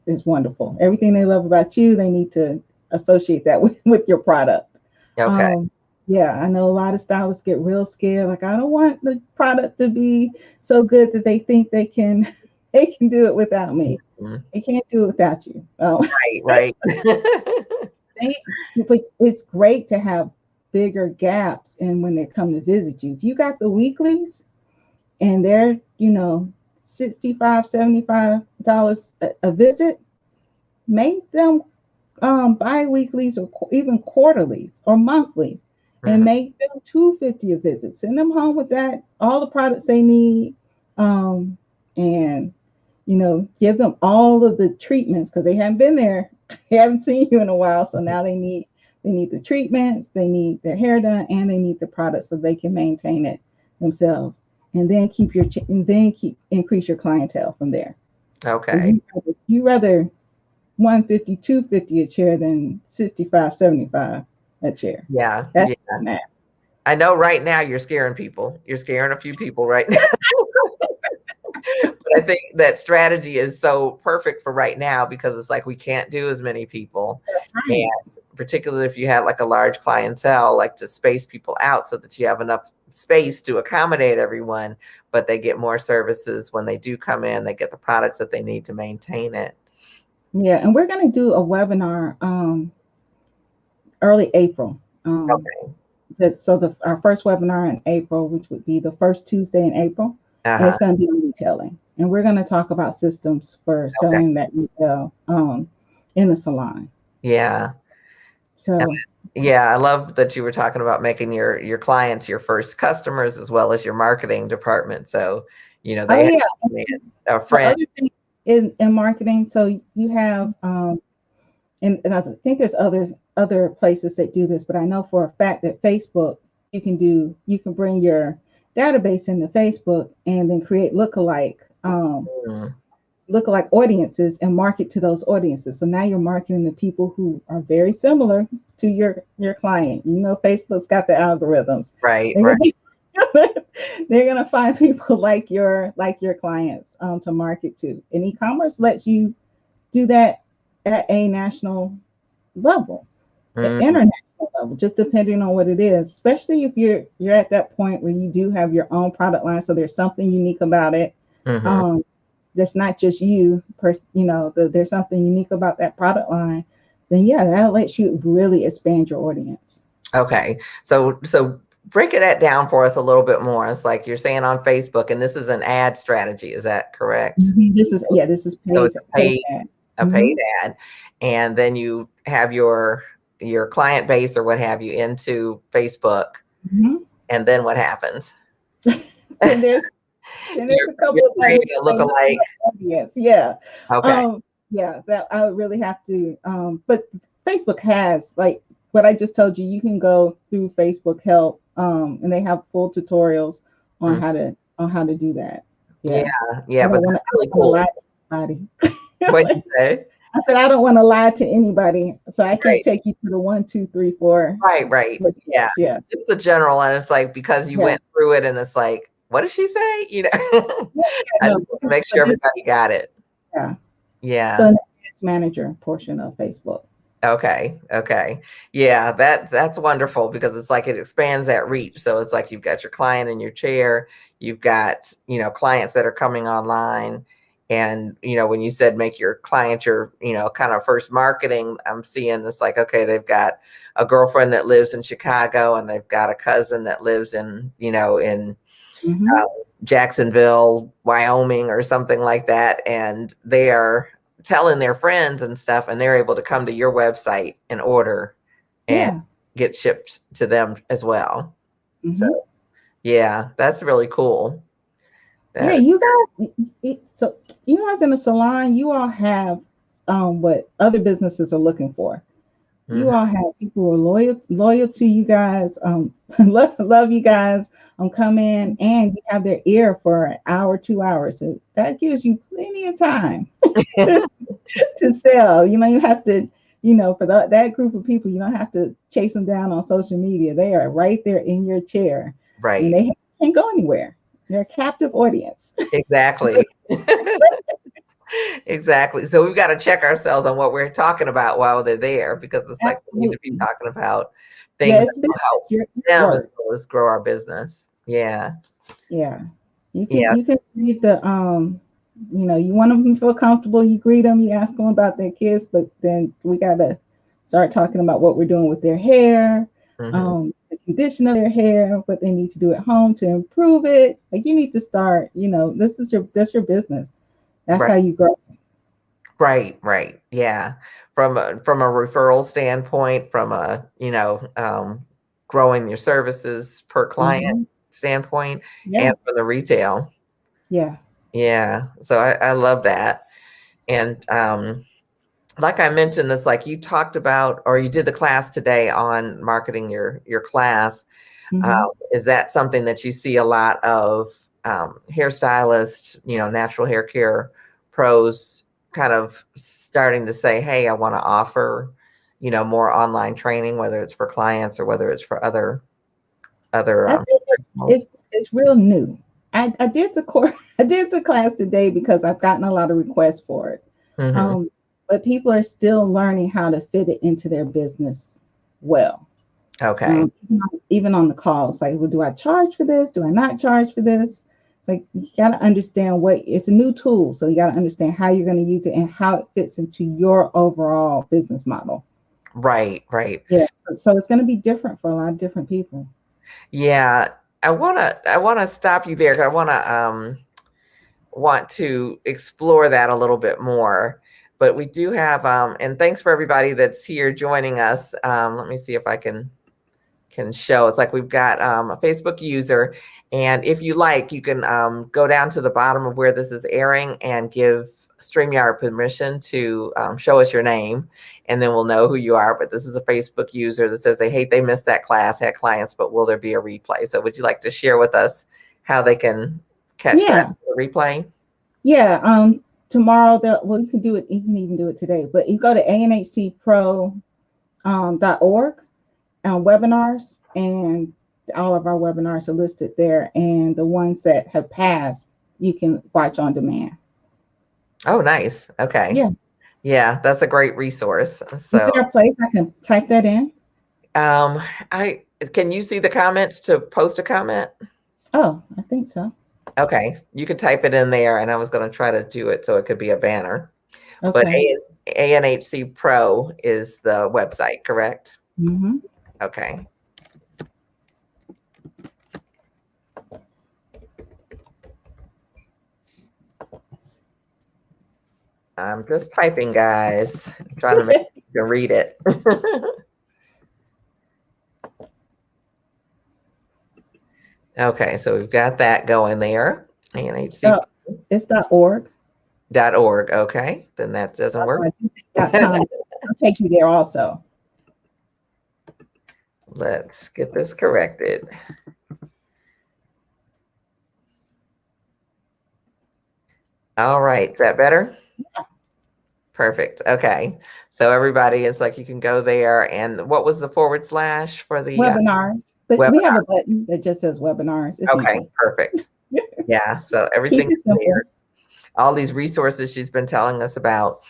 is wonderful. Everything they love about you, they need to associate that with your product. Okay. Um, yeah, I know a lot of stylists get real scared. Like, I don't want the product to be so good that they think they can they can do it without me. Mhm. They can't do it without you. Right. Right. They, but it's great to have bigger gaps in when they come to visit you. If you got the weeklies and they're, $65, $75 a visit, make them bi-weeklies or even quarterlies or monthlies, and Mhm. make them 250 a visit. Send them home with that, all the products they need, and give them all of the treatments because they haven't been there, they haven't seen you in a while. So now they need the treatments, they need their hair done, and they need the products so they can maintain it themselves. And then keep increase your clientele from there. So Okay. you rather 150, 250 a chair than 65, 75 a chair. Yeah. That's Yeah. that. I know right now you're scaring people. You're scaring a few people right now. But I think that strategy is so perfect for right now because it's like we can't do as many people. That's right. And particularly if you have like a large clientele, like to space people out so that you have enough space to accommodate everyone, but they get more services when they do come in, they get the products that they need to maintain it. Yeah, and we're going to do a webinar early April. Okay. Our first webinar in April, which would be the first Tuesday in April, and Uh-huh. it's going to be on retailing. And we're going to talk about systems for Okay. selling that retail in the salon. Yeah. So, Yeah, I love that you were talking about making your clients your first customers as well as your marketing department. So, oh they yeah, have a the friend. other thing in marketing, so you have and I think there's other places that do this, but I know for a fact that Facebook, you can bring your database into Facebook and then create Mm, lookalike audiences and market to those audiences. So now you're marketing to people who are very similar to your client. Facebook's got the algorithms. right, They're right. gonna, they're gonna find people like your clients to market to. And e-commerce lets you do that at a national level, Mm, international level, just depending on what it is. Especially if you're at that point where you do have your own product line, so there's something unique about it. mhm. Um, that's not just there's something unique about that product line. Then yeah, that lets you really expand your audience. Okay. So break that down for us a little bit more. It's like you're saying on Facebook, and this is an ad strategy. Is that correct? This is So paid, it's paid ads. a paid ad, and then you have your client base or what have you into Facebook, and then what happens? And there's a couple you're of creating a lookalike. Audience. Yeah. Okay. Yeah, that I would really have to. But Facebook has, like what I just told you, you can go through Facebook Help, and they have full tutorials on how to do that. Yeah, I but don't want really to lie to anybody. What'd you say? I said I don't want to lie to anybody, so I can't Right. take you to the 1, 2, 3, 4. Right. Yeah. Yeah. It's the general, and it's like because you went through it, and it's like, what did she say? You know, I just want to make sure everybody got it. Yeah. Yeah. So it's manager portion of Facebook. Okay. Yeah, that's wonderful because it's like it expands that reach. So it's like you've got your client in your chair, you've got, clients that are coming online. And, when you said make your client your, kind of first marketing, I'm seeing it's like, okay, they've got a girlfriend that lives in Chicago and they've got a cousin that lives in, in Jacksonville, Wyoming or something like that. And they are telling their friends and stuff, and they're able to come to your website and order and get shipped to them as well. So yeah, that's really cool. You guys, so you guys in the salon, you all have what other businesses are looking for. You all have people who are loyal to you guys, love you guys, come in, and you have their ear for an hour, 2 hours. So that gives you plenty of time to sell. You have to, for that group of people, you don't have to chase them down on social media. They are right there in your chair. Right. And they can't go anywhere. They're a captive audience. Exactly. Exactly. So we've got to check ourselves on what we're talking about while they're there, because it's like we need to be talking about things that will help them as well as grow our business. Yeah. Yeah. You can see the you want them to feel comfortable, you greet them, you ask them about their kids, but then we gotta start talking about what we're doing with their hair, the condition of their hair, what they need to do at home to improve it. Like you need to start, that's your business. That's how you grow. Right. Yeah. From a referral standpoint, from a, growing your services per client standpoint, and for the retail. Yeah. Yeah. So I love that. And like I mentioned, it's like you talked about, or you did the class today on marketing your class. Is that something that you see a lot of hairstylists, natural hair care pros kind of starting to say, hey, I want to offer, more online training, whether it's for clients or whether it's for other I think it's real new. I did the course, I did the class today because I've gotten a lot of requests for it. But people are still learning how to fit it into their business well. Okay. Even on the calls, like, well, do I charge for this? Do I not charge for this? It's like you got to understand it's a new tool, so you got to understand how you're going to use it and how it fits into your overall business model. Right. Yeah. So it's going to be different for a lot of different people. Yeah, I wanna stop you there. I want to explore that a little bit more. But we do have and thanks for everybody that's here joining us. Let me see if I can show. It's like we've got a Facebook user, and if you like, you can go down to the bottom of where this is airing and give StreamYard permission to show us your name, and then we'll know who you are. But this is a Facebook user that says they missed that class, had clients, but will there be a replay? So would you like to share with us how they can catch that replay? Yeah. Tomorrow, you can do it. You can even do it today. But you go to ANHCPro.org webinars, and all of our webinars are listed there. And the ones that have passed, you can watch on demand. Oh, nice. Okay. Yeah, that's a great resource. So, is there a place I can type that in? Can you see the comments to post a comment? Oh, I think so. Okay, you could type it in there, and I was going to try to do it so it could be a banner. Okay. But ANHC Pro is the website, correct? Okay. I'm just typing, guys. I'm trying to make sure you can read it. Okay, so we've got that going there. ANHC. Oh, it's .org. .org. Okay, then that doesn't work. .com. I'll take you there also. Let's get this corrected. All right, is that better? Yeah. Perfect. Okay, so everybody, it's like you can go there. And what was the / for the webinars? But webinar. We have a button that just says webinars. It's okay, easy. Perfect. Yeah, so everything's there. All these resources she's been telling us about.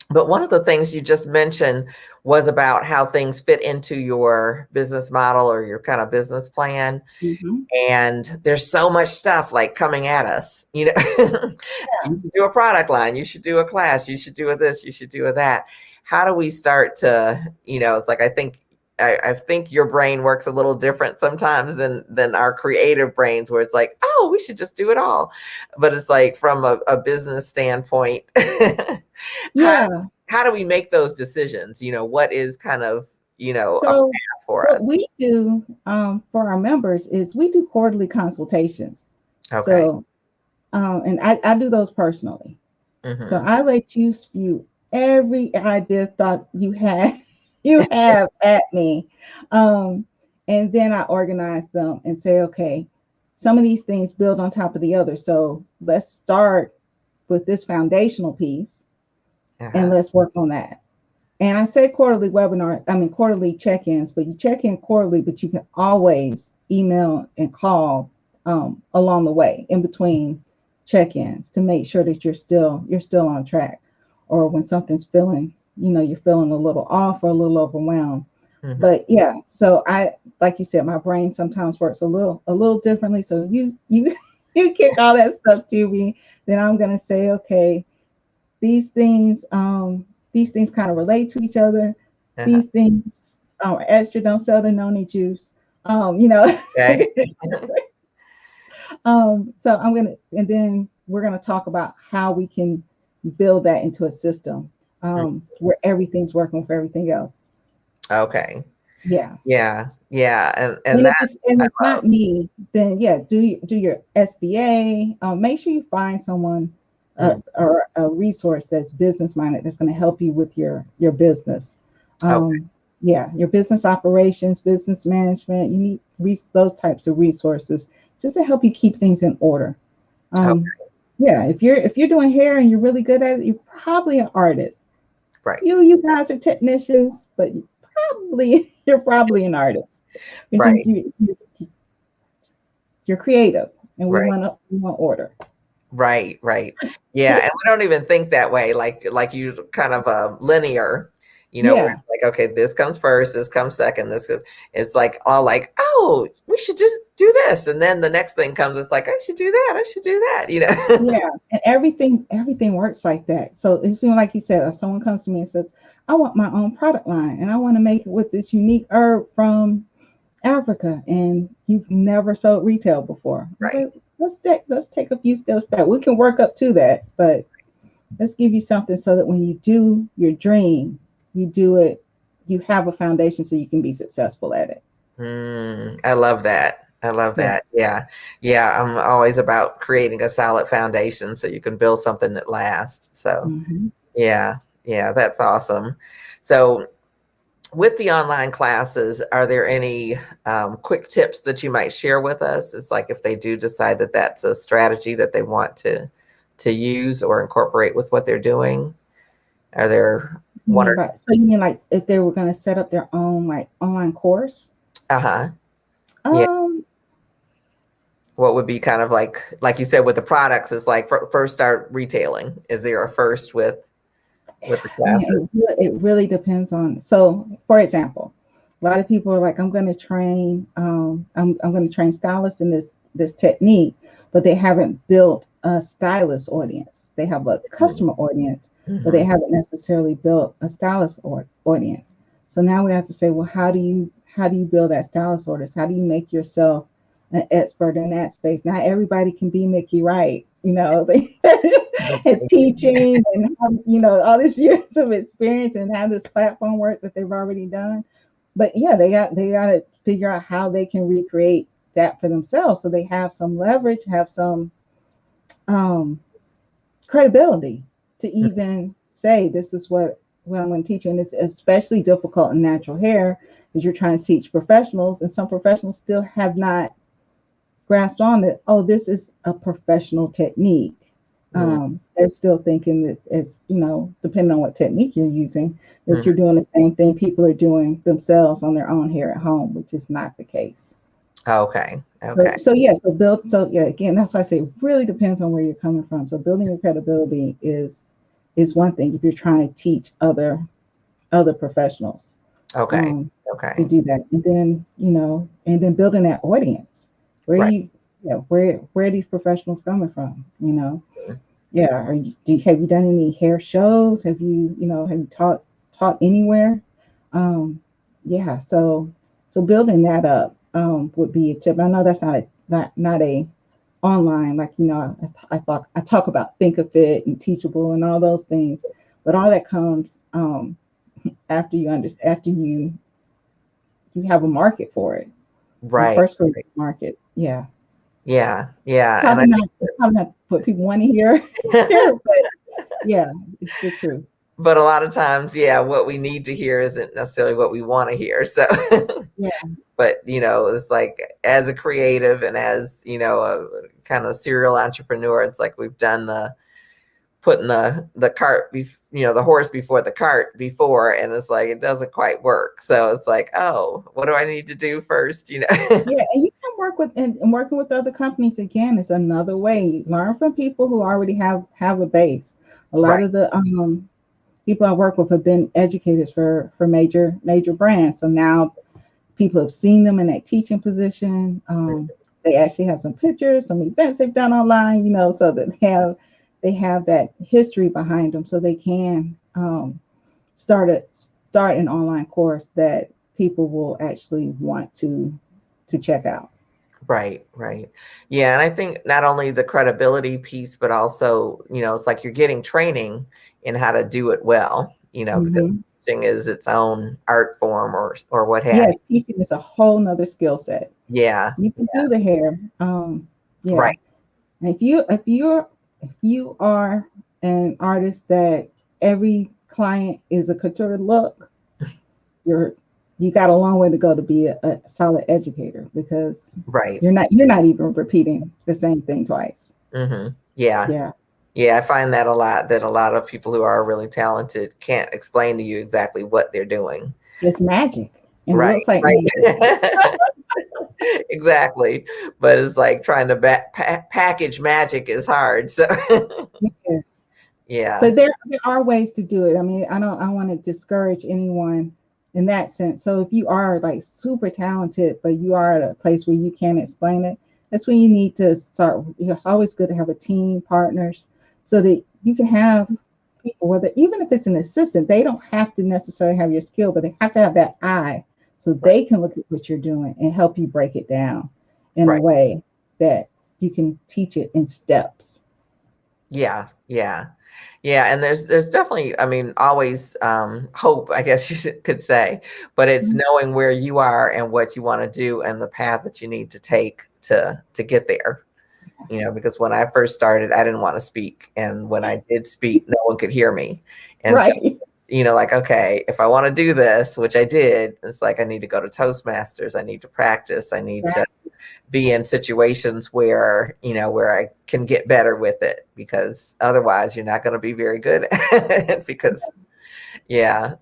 But one of the things you just mentioned was about how things fit into your business model or your kind of business plan. Mm-hmm. And there's so much stuff like coming at us, you know. You should do a product line, you should do a class, you should do a this, you should do a that. How do we start to, you know, it's like I think your brain works a little different sometimes than our creative brains, where it's like, oh, we should just do it all. But it's like from a business standpoint, yeah. How do we make those decisions? You know, what is kind of, you know, so a path for us? What we do for our members is we do quarterly consultations. Okay. So, and I do those personally. Mm-hmm. So I let you spew every idea, thought you have at me. And then I organize them and say, okay, some of these things build on top of the other. So let's start with this foundational piece and let's work on that. And I say quarterly check-ins, but you check in quarterly, but you can always email and call along the way in between check-ins to make sure that you're still on track. Or when something's feeling, you're feeling a little off or a little overwhelmed. Mm-hmm. But yeah, so I, like you said, my brain sometimes works a little differently. So you kick all that stuff to me, then I'm gonna say, okay, these things kind of relate to each other. These things are extra, don't sell the noni juice. Okay. So and then we're gonna talk about how we can build that into a system where everything's working for everything else. Okay. Yeah. And if it's not me, then do your SBA. Make sure you find someone or a resource that's business minded that's going to help you with your business. Your business operations, business management. You need those types of resources just to help you keep things in order. Yeah, if you're doing hair and you're really good at it, you're probably an artist. Right. You guys are technicians, but you're probably an artist. Right. You're creative, and we want order. Right. Yeah, and we don't even think that way. Like you kind of linear. Like, okay, this comes first, this comes second, it's like all like, oh, we should just do this. And then the next thing comes, it's like, I should do that, Yeah, and everything works like that. So it's like you said, if someone comes to me and says, I want my own product line and I want to make it with this unique herb from Africa, and you've never sold retail before. Right. Let's take a few steps back. We can work up to that, but let's give you something so that when you do your dream, you do it, you have a foundation so you can be successful at it. I love that. Yeah. I'm always about creating a solid foundation so you can build something that lasts. So yeah, that's awesome. So with the online classes, are there any quick tips that you might share with us? It's like if they do decide that that's a strategy that they want to use or incorporate with what they're doing, are there so you mean like if they were going to set up their own like online course? Yeah. What would be kind of like you said with the products, is like first start retailing. Is there a first with the classes? It really depends on. So for example, a lot of people are like, I'm going to train stylists in this technique, but they haven't built a stylist audience. They have a customer audience, but they haven't necessarily built a stylist audience. So now we have to say, well, how do you build that stylist audience? How do you make yourself an expert in that space? Not everybody can be Miki Wright, at teaching and all these years of experience and have this platform work that they've already done. But yeah, they got to figure out how they can recreate that for themselves, so they have some leverage, have some um, credibility to even say this is what I'm going to teach you. And it's especially difficult in natural hair because you're trying to teach professionals, and some professionals still have not grasped on that. Oh, this is a professional technique. They're still thinking that it's, depending on what technique you're using, that you're doing the same thing people are doing themselves on their own hair at home, which is not the case. Okay. So again, that's why I say it really depends on where you're coming from. So building your credibility is one thing if you're trying to teach other professionals. Okay. To do that, and then building that audience. Where are these professionals coming from? Yeah. Have you done any hair shows? Have you taught anywhere? Yeah. So building that up would be a tip. I know that's not a online, like, I talk about Think of It and Teachable and all those things, but all that comes after you have a market for it. Right. First grade market. Yeah. Yeah. Probably not what people want to hear, but yeah, it's the truth. But a lot of times, what we need to hear isn't necessarily what we want to hear. So, yeah. But, it's like as a creative and as, a kind of serial entrepreneur, it's like we've done putting the cart, the horse before the cart before, and it's like it doesn't quite work. So it's like, oh, what do I need to do first? Yeah, and you can work with and working with other companies again is another way. Learn from people who already have a base. A lot of the people I work with have been educators for major brands. So now people have seen them in that teaching position. They actually have some pictures, some events they've done online, so that they have that history behind them, so they can start an online course that people will actually want to check out. Right. Yeah. And I think not only the credibility piece, but also, it's like you're getting training in how to do it well, because teaching is its own art form or what have you. Yes, teaching is a whole nother skill set. Yeah. You can do the hair. Right. And if you are an artist that every client is a couture look, you got a long way to go to be a solid educator, because you're not even repeating the same thing twice. Yeah, I find that a lot of people who are really talented can't explain to you exactly what they're doing. It's magic. It looks like magic. Exactly, but it's like trying to package magic is hard. So yes. Yeah, but there are ways to do it. I mean, I want to discourage anyone in that sense. So if you are like super talented, but you are at a place where you can't explain it, that's when you need to start. It's always good to have a team, partners, so that you can have people, whether even if it's an assistant, they don't have to necessarily have your skill, but they have to have that eye, so they can look at what you're doing and help you break it down in a way that you can teach it in steps. Yeah. And there's definitely, I mean, always hope, I guess you could say, but it's knowing where you are and what you want to do and the path that you need to take to get there. Because when I first started, I didn't want to speak, and when I did speak, no one could hear me. And so, like, okay, if I want to do this, which I did, it's like I need to go to Toastmasters, I need to practice, I need to be in situations where where I can get better with it, because otherwise you're not going to be very good at it. Because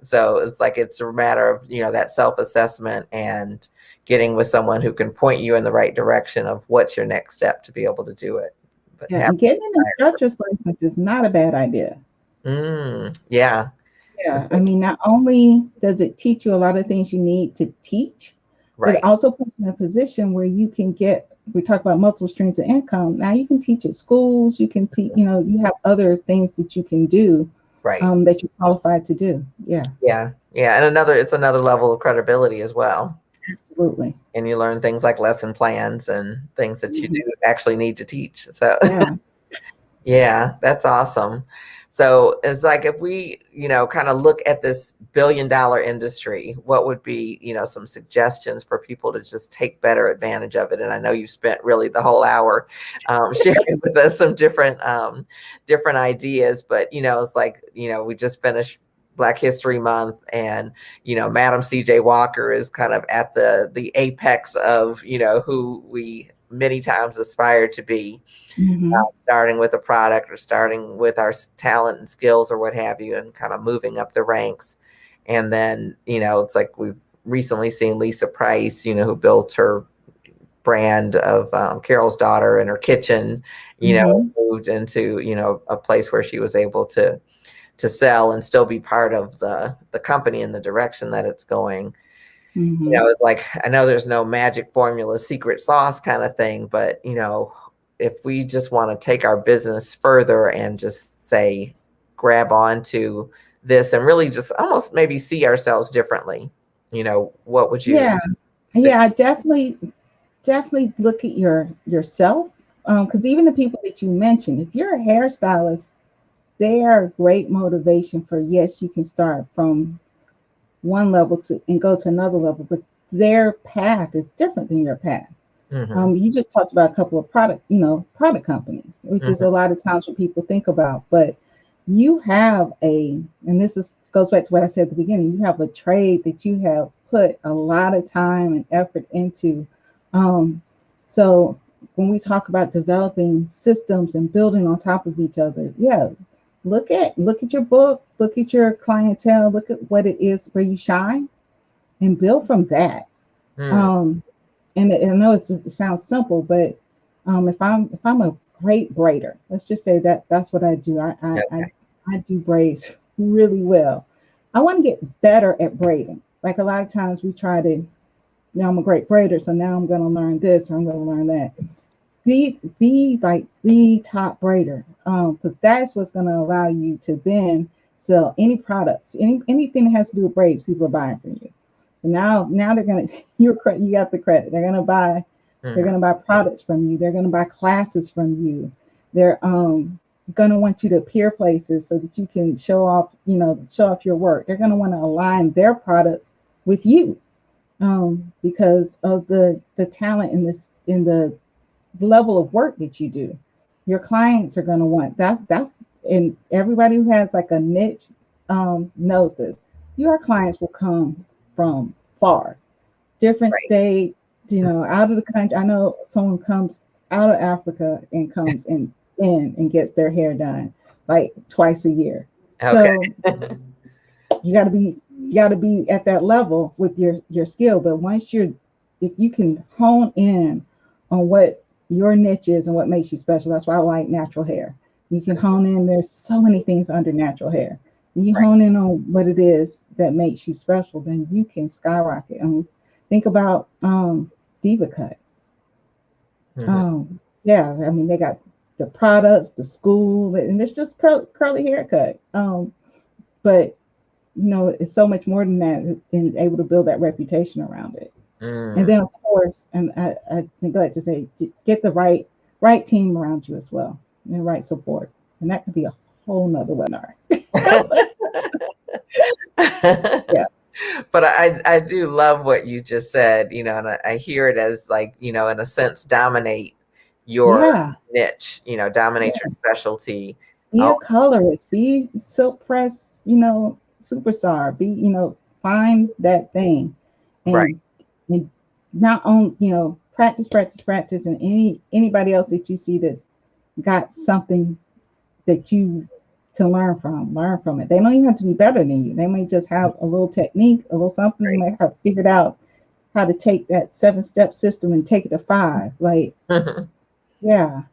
so it's like it's a matter of that self-assessment and getting with someone who can point you in the right direction of what's your next step to be able to do it. But and getting an instructor's license is not a bad idea. Yeah, I mean, not only does it teach you a lot of things you need to teach, but it also puts you in a position where you can we talk about multiple streams of income. Now you can teach at schools, you can teach, you have other things that you can do that you're qualified to do. Yeah. And it's another level of credibility as well. Absolutely. And you learn things like lesson plans and things that you do actually need to teach. So Yeah, that's awesome. So it's like if we, kind of look at this billion-dollar industry, what would be, some suggestions for people to just take better advantage of it? And I know you spent really the whole hour sharing with us some different ideas, but it's like, we just finished Black History Month, and Madam CJ Walker is kind of at the apex of who we many times aspire to be, starting with a product or starting with our talent and skills or what have you, and kind of moving up the ranks. And then, it's like we've recently seen Lisa Price, who built her brand of Carol's Daughter in her kitchen, moved into, a place where she was able to sell and still be part of the company in the direction that it's going. It's like, I know there's no magic formula, secret sauce kind of thing, but if we just want to take our business further and just say, grab onto this and really just almost maybe see ourselves differently, what would you say? Yeah, I definitely look at yourself. Because even the people that you mentioned, if you're a hairstylist, they are a great motivation for, yes, you can start from one level and go to another level, but their path is different than your path. You just talked about a couple of product companies, which is a lot of times what people think about, but you have and this goes back to what I said at the beginning, you have a trade that you have put a lot of time and effort into. So when we talk about developing systems and building on top of each other, look at your book, look at your clientele, look at what it is where you shine, and build from that. And I know it sounds simple, but if I'm a great braider, let's just say that's what I do. I do braids really well. I want to get better at braiding. Like a lot of times we try to, I'm a great braider, so now I'm going to learn this or I'm going to learn that. Be like the top braider, because that's what's going to allow you to then sell any products, anything that has to do with braids. People are buying from you. Now they're gonna you got the credit. They're gonna buy products from you. They're gonna buy classes from you. They're gonna want you to appear places so that you can show off your work. They're gonna want to align their products with you, because of the talent in the level of work that you do. Your clients are gonna want that's and everybody who has like a niche knows this. Your clients will come from far, different states, out of the country. I know someone comes out of Africa and comes in and gets their hair done like twice a year. Okay. So you got to be at that level with your skill. But if you can hone in on what your niche is and what makes you special, that's why I like natural hair. You can hone in. There's so many things under natural hair. You hone in on what it is that makes you special, then you can skyrocket. Think about Diva Cut. Yeah, I mean, they got the products, the school, and it's just curly haircut. But it's so much more than that, and able to build that reputation around it. And then, of course, and I neglect to say, get the right team around you as well, and right support, and that could be a whole nother webinar. Yeah. But I do love what you just said, and I hear it as like, in a sense, dominate your niche, dominate your specialty. Be a colorist, be silk press, superstar, be, find that thing. And, and not on, practice. And anybody else that you see that's got something that you can learn from it. They don't even have to be better than you. They may just have a little technique, a little something. They might have figured out how to take that 7-step system and take it to 5. Like, yeah.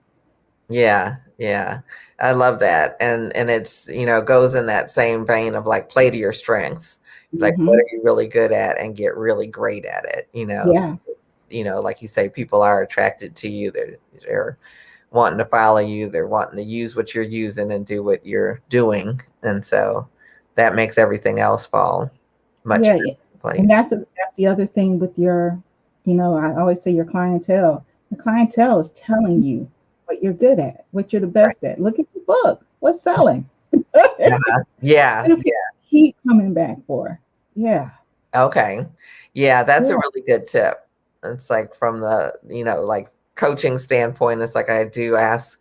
I love that. And it's, goes in that same vein of like, play to your strengths. Like, what are you really good at, and get really great at it, like you say, people are attracted to you. They're wanting to follow you. They're wanting to use what you're using and do what you're doing. And so that makes everything else fall much better in place. And that's the other thing with your, I always say your clientele. The clientele is telling you what you're good at, what you're the best at. Look at your book. What's selling? Yeah. What do people keep coming back for? Yeah. Okay. Yeah, that's a Yeah. really good tip. It's like from the, like coaching standpoint, it's like I do ask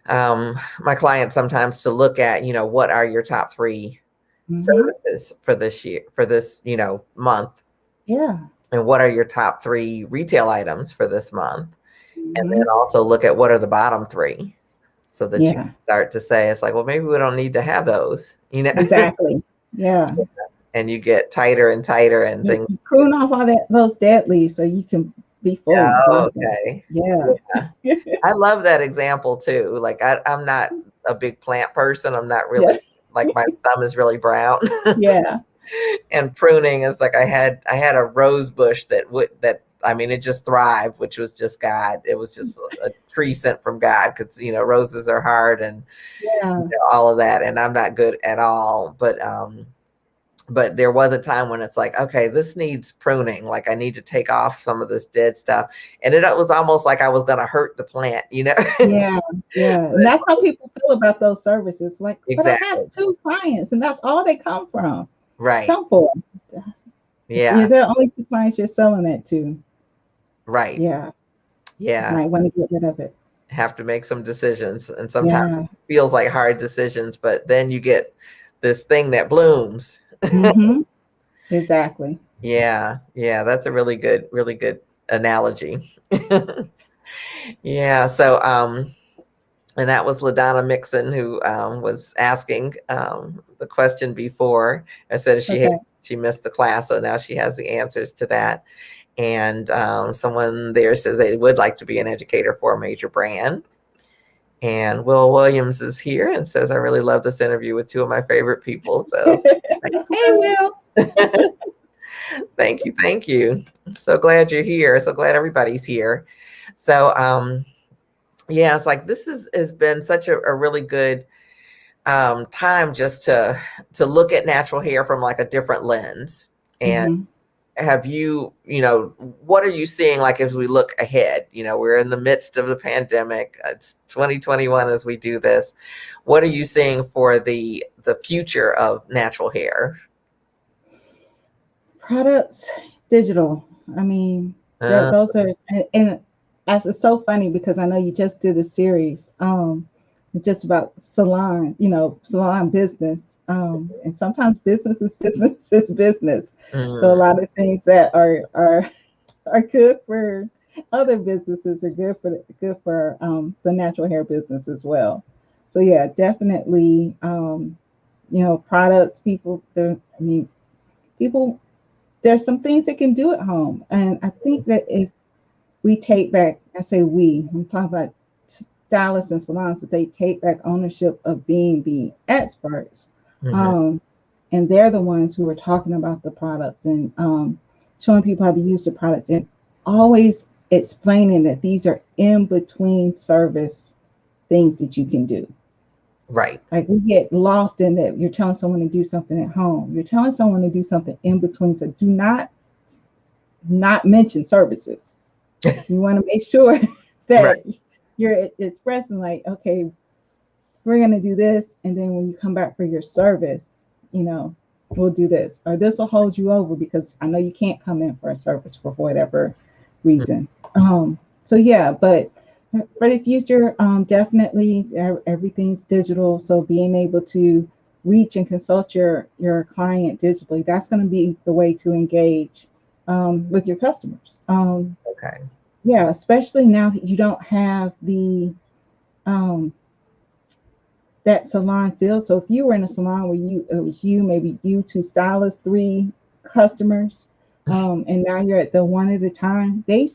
my clients sometimes to look at, what are your top 3 services for this year, for this, month? Yeah. And what are your top 3 retail items for this month? And then Mhm. also look at what are the bottom 3 so that you Yeah. can start to say, it's like, well, maybe we don't need to have those, Exactly. Yeah. and you get tighter and tighter and You, things. you prune off all those dead leaves so you can be fully Oh, blossom. okay. Yeah. Yeah. I love that example too. Like I'm not a big plant person. I'm not Yeah. really like my thumb is really brown. Yeah. And pruning is like I had a rose bush that I mean, it just thrived, which was just God. It was just a tree sent from God because roses are hard and Yeah. all of that, and I'm not good at all. But there was a time when it's like, okay, this needs pruning. Like I need to take off some of this dead stuff, and it was almost like I was going to hurt the plant, Yeah. Yeah. And that's how people feel about those services. Like, but I have Exactly. 2 clients, and that's all they come from. Right. Come for. Yeah. You're the only 2 clients you're selling it to. Right. Yeah. Yeah. Might want to get rid of it. Have to make some decisions, and sometimes it feels like hard decisions, but then you get this thing that blooms. Exactly. Yeah. That's a really good analogy. Yeah. So, and that was LaDonna Mixon who was asking the question before. I said she missed the class, so now she has the answers to that. And someone there says they would like to be an educator for a major brand. And Will Williams is here and says, I really love this interview with 2 of my favorite people. So thanks, Hey, Will. Thank you. So glad you're here. So glad everybody's here. So yeah, it's like this has been such a really good time just to look at natural hair from like a different lens. And have you, what are you seeing like as we look ahead? We're in the midst of the pandemic. It's 2021 as we do this. What are you seeing for the future of natural hair? Products, digital. I mean, those are, and it's so funny because I know you just did a series just about salon, salon business. And sometimes business is business. So a lot of things that are good for other businesses are good for the natural hair business as well. So yeah, definitely products, people there's some things they can do at home. And I think that if we take back, I say I'm talking about stylists and salons, that they take back ownership of being the experts. And they're the ones who are talking about the products and showing people how to use the products and always explaining that these are in between service things that you can do. Right. Like we get lost in that you're telling someone to do something at home. You're telling someone to do something in between. So do not mention services. You want to make sure that you're expressing like, okay, we're going to do this. And then when you come back for your service, we'll do this. Or this will hold you over because I know you can't come in for a service for whatever reason. So yeah, but for the future, definitely everything's digital. So being able to reach and consult your client digitally, that's going to be the way to engage with your customers. Yeah, especially now that you don't have the that salon feel. So if you were in a salon where it was maybe you, 2 stylists, 3 customers, and now you're at the one at a time, they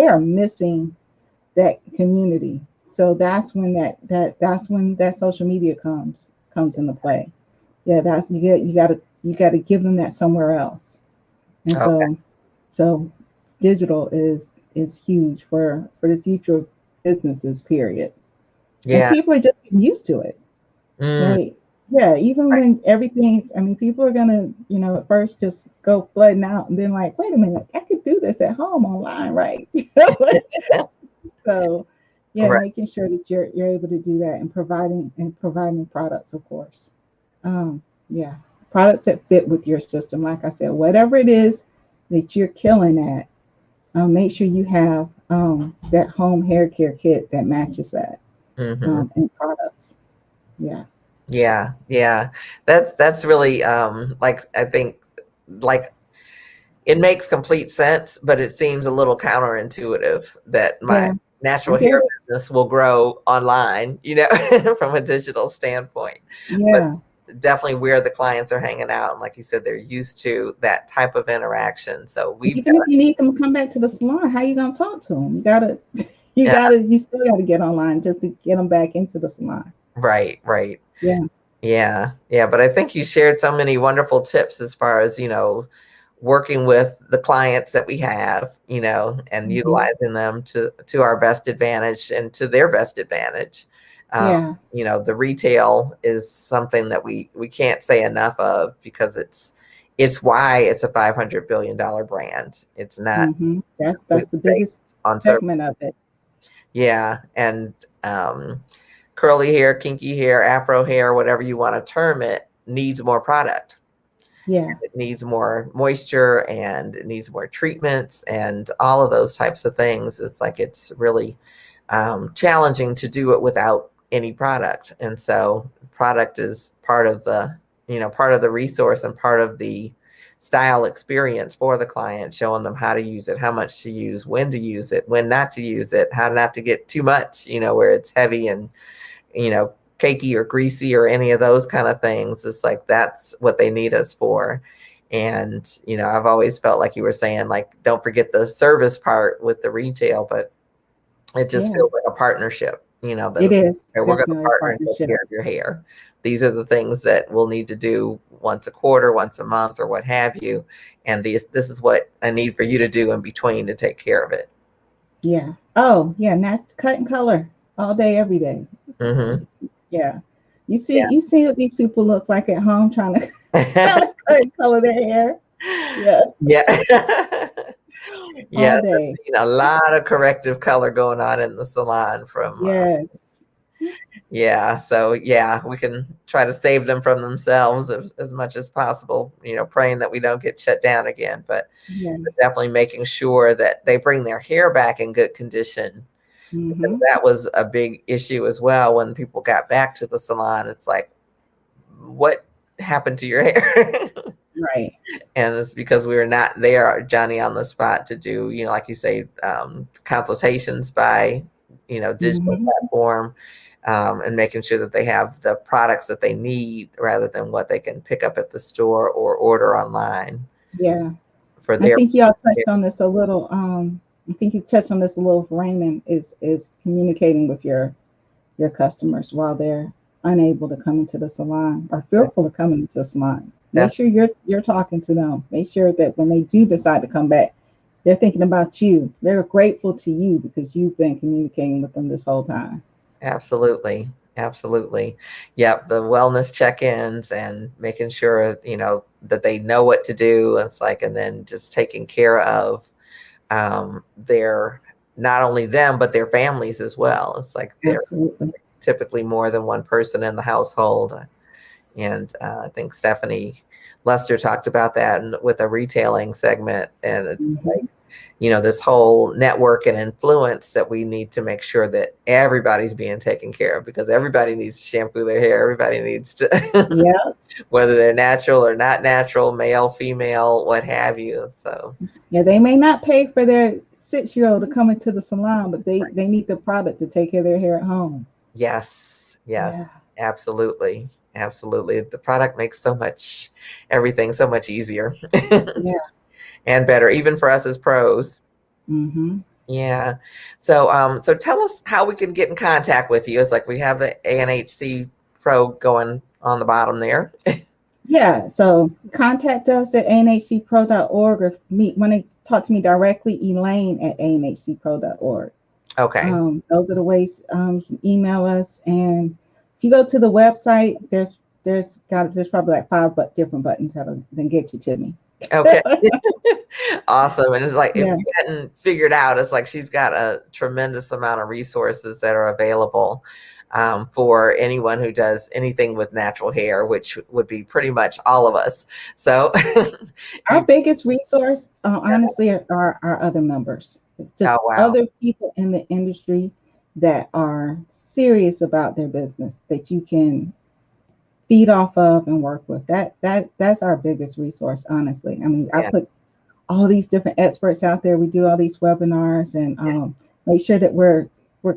are missing that community. So that's when that's when that social media comes into play. Yeah, that's you got to give them that somewhere else. And so digital is huge for the future of businesses, period. And people are just getting used to it. Right. Yeah, even when everything's, people are gonna, at first just go flooding out and then like, wait a minute, I could do this at home online, right? So Yeah, Right. making sure that you're able to do that and providing products, of course. Yeah, products that fit with your system. Like I said, whatever it is that you're killing at, make sure you have that home hair care kit that matches that Mm-hmm. and products. Yeah. Yeah, yeah. That's really like I think like it makes complete sense, but it seems a little counterintuitive that my Yeah, I natural get hair it. business will grow online, from a digital standpoint. But Yeah. definitely where the clients are hanging out, and like you said, they're used to that type of interaction. So we've Even got, if you need them to come back to the salon, how you gonna talk to them? yeah, You still gotta get online just to get them back into the salon. right, right. Yeah. Yeah, yeah, but I think you shared so many wonderful tips as far as, working with the clients that we have, and Hmm. utilizing them to our best advantage and to their best advantage. Um, Yeah. the retail is something that we can't say enough of because it's why it's a $500 billion brand. It's not That's the completely based biggest on service. segment of it. Yeah, and curly hair, kinky hair, afro hair, whatever you want to term it, needs more product. Yeah. It needs more moisture and it needs more treatments and all of those types of things. It's like it's really challenging to do it without any product. And so product is part of the resource and part of the style experience for the client, showing them how to use it, how much to use, when to use it, when not to use it, how not to get too much, where it's heavy and, cakey or greasy or any of those kind of things. It's like that's what they need us for. And, I've always felt like you were saying, like, don't forget the service part with the retail, but it just Yeah. feels like a partnership, that It is we're going to definitely a partner and take partnership. care of your hair. These are the things that we'll need to do once a quarter, once a month, or what have you. And this is what I need for you to do in between to take care of it. Yeah. Oh, yeah. Not cut and color all day, every day. Mm-hmm. Yeah. You see what these people look like at home trying to Yeah. trying to cut and color their hair. Yeah. Yeah. All Yes, I've day. seen a lot of corrective color going on in the salon from, Yes. yeah. So, yeah, we can try to save them from themselves as much as possible, praying that we don't get shut down again, but Yeah. definitely making sure that they bring their hair back in good condition. Because Mm-hmm. that was a big issue as well when people got back to the salon. It's like, what happened to your hair? Right. And it's because we were not there, Johnny, on the spot to do, like you say, consultations by, digital Mm-hmm. platform, and making sure that they have the products that they need rather than what they can pick up at the store or order online Yeah. for I their. think y'all touched on this a little. I think you touched on this a little. Raymond is communicating with your customers while they're unable to come into the salon or fearful of coming into the salon. Make That, sure you're talking to them. Make sure that when they do decide to come back, they're thinking about you. They're grateful to you because you've been communicating with them this whole time. absolutely. Absolutely. Yep. The wellness check-ins and making sure, that they know what to do. It's like, and then just taking care of their, not only them, but their families as well. It's like they're Absolutely. typically more than one person in the household. And I think Stephanie Lester talked about that with a retailing segment. And it's like, Hmm. this whole network and influence that we need to make sure that everybody's being taken care of because everybody needs to shampoo their hair. Everybody needs to, Yeah. whether they're natural or not natural, male, female, what have you. So, Yeah. They may not pay for their 6-year-old to come into the salon, but they need the product to take care of their hair at home. yes, yes, Yeah. absolutely. Absolutely. The product makes everything so much easier Yeah. and better, even for us as pros. Hmm. Yeah. So tell us how we can get in contact with you. It's like we have the ANHC Pro going on the bottom there. Yeah, so contact us at anhcpro.org or want to talk to me directly, Elaine at anhcpro.org. Okay. Those are the ways you can email us. And if you go to the website, there's probably like five different buttons that'll then get you to me. Okay. Awesome. And it's like, if Yeah. you hadn't figured out, it's like she's got a tremendous amount of resources that are available for anyone who does anything with natural hair, which would be pretty much all of us. So Our you, biggest resource, honestly, are our other members, just oh, wow. other people in the industry that are serious about their business that you can feed off of and work with. That's our biggest resource, honestly. I mean, I Yeah. put all these different experts out there. We do all these webinars and make sure that we're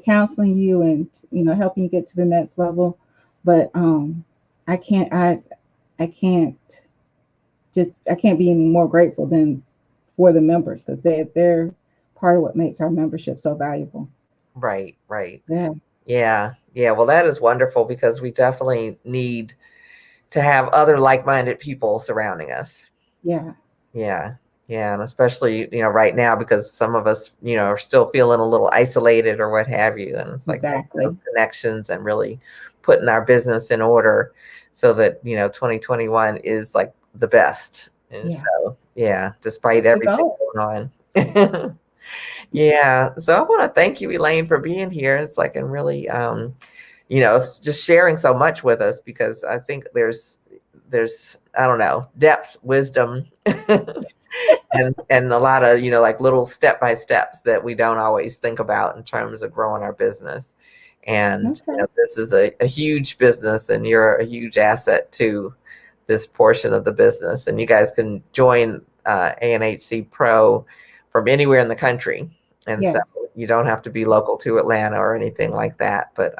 counseling you and helping you get to the next level. But I can't I can't I can't be any more grateful than for the members because they're part of what makes our membership so valuable. Right. Right. Yeah. Yeah. Yeah. Well, that is wonderful because we definitely need to have other like-minded people surrounding us. Yeah. Yeah. Yeah. And especially, right now, because some of us, are still feeling a little isolated or what have you. And it's like making those Exactly. connections and really putting our business in order so that, 2021 is like the best. And Yeah. so, yeah, despite That's the everything goal. going on. Yeah. So I want to thank you, Elaine, for being here. It's like, and really, it's just sharing so much with us because I think there's I don't know, depth, wisdom, and a lot of like little step by steps that we don't always think about in terms of growing our business. And Okay. this is a huge business, and you're a huge asset to this portion of the business. And you guys can join ANHC Pro from anywhere in the country, and so Yes. you don't have to be local to Atlanta or anything like that. But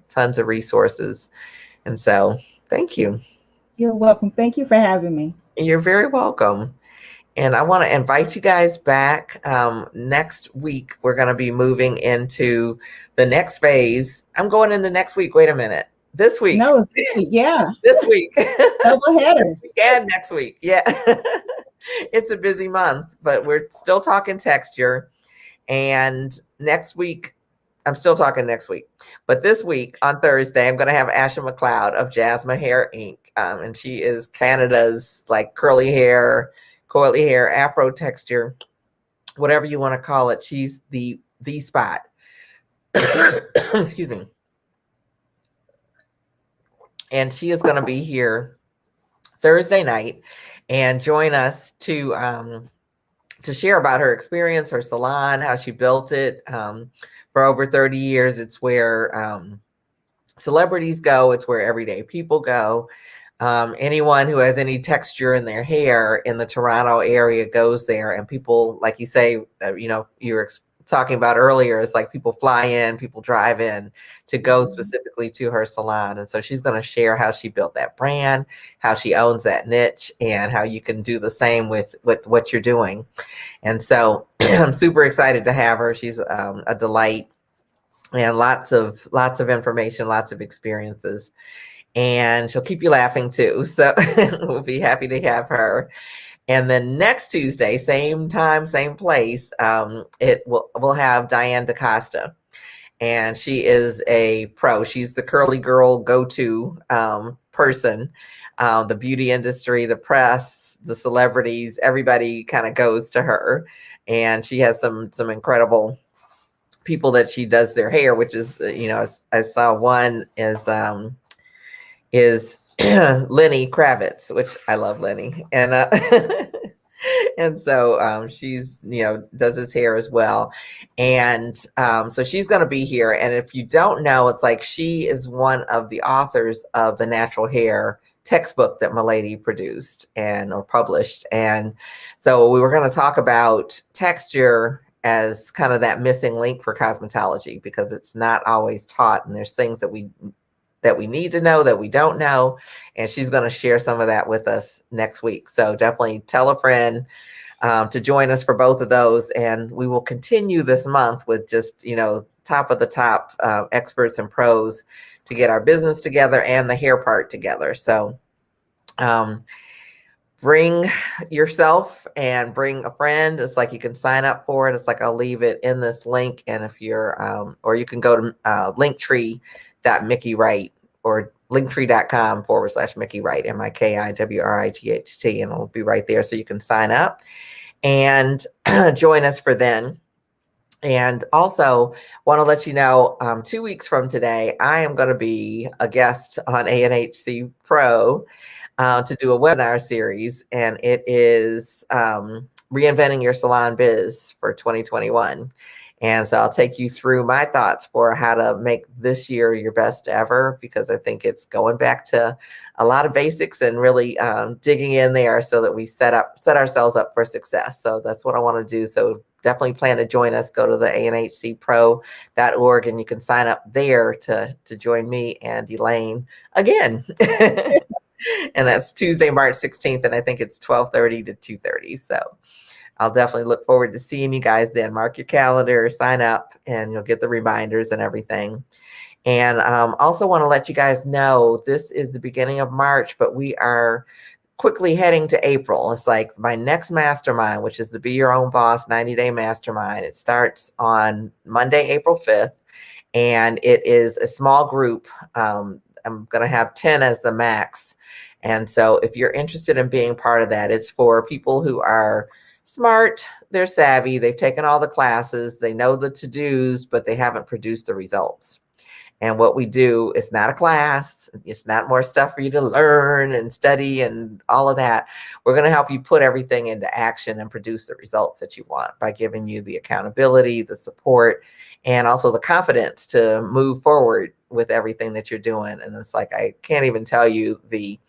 tons of resources, and so thank you. You're welcome. Thank you for having me. You're very welcome. And I want to invite you guys back next week. We're going to be moving into the next phase. I'm going in the next week. Wait a minute. This week. No, this week. Yeah. This week. Double header. And next week. Yeah. It's a busy month, but we're still talking texture. And next week, I'm still talking next week. But this week on Thursday, I'm going to have Asha Mcleod of Jasmine Hair Inc. And she is Canada's like curly hair, coily hair, Afro texture, whatever you want to call it. She's the spot. Excuse me. And she is going to be here Thursday night and join us to share about her experience, her salon, how she built it. For over 30 years, it's where celebrities go. It's where everyday people go. Anyone who has any texture in their hair in the Toronto area goes there, and people, like you say, you were talking about earlier, it's like people fly in, people drive in to go specifically to her salon. And so she's going to share how she built that brand, how she owns that niche, and how you can do the same with what you're doing. And so I'm super excited to have her. She's a delight, and lots of information, lots of experiences. And she'll keep you laughing too. So we'll be happy to have her. And then next Tuesday, same time, same place, we'll have Diane DaCosta. And she is a pro. She's the curly girl go-to person. The beauty industry, the press, the celebrities, everybody kind of goes to her. And she has some incredible people that she does their hair, which is, I saw one is Lenny Kravitz, which I love Lenny. And and so she's, does his hair as well. And so she's going to be here. And if you don't know, it's like she is one of the authors of the natural hair textbook that Milady produced or published. And so we were going to talk about texture as kind of that missing link for cosmetology, because it's not always taught. And there's things that we need to know that we don't know. And she's going to share some of that with us next week. So definitely tell a friend to join us for both of those. And we will continue this month with just, top of the top experts and pros to get our business together and the hair part together. So bring yourself and bring a friend. It's like you can sign up for it. It's like I'll leave it in this link. And if you're, or you can go to linktree.MikiWright or linktree.com/Miki Wright, MikiWright, and it'll be right there so you can sign up. and join us for then. And also want to let you know, 2 weeks from today, I am going to be a guest on ANHC Pro to do a webinar series, and it is reinventing your salon biz for 2021. And so I'll take you through my thoughts for how to make this year your best ever, because I think it's going back to a lot of basics and really digging in there so that we set ourselves up for success. So that's what I want to do. So definitely plan to join us. Go to the anhcpro.org and you can sign up there to join me and Elaine again. And that's Tuesday, March 16th. And I think it's 12:30 to 2:30. So I'll definitely look forward to seeing you guys then. Mark your calendar, sign up, and you'll get the reminders and everything. And also want to let you guys know this is the beginning of March, but we are quickly heading to April. It's like my next mastermind, which is the Be Your Own Boss 90-Day Mastermind. It starts on Monday, April 5th, and it is a small group. I'm going to have 10 as the max. And so if you're interested in being part of that, it's for people who are smart, they're savvy, they've taken all the classes, they know the to-dos, but they haven't produced the results. And what we do is not a class, it's not more stuff for you to learn and study and all of that. We're going to help you put everything into action and produce the results that you want by giving you the accountability, the support, and also the confidence to move forward with everything that you're doing. And it's like, I can't even tell you the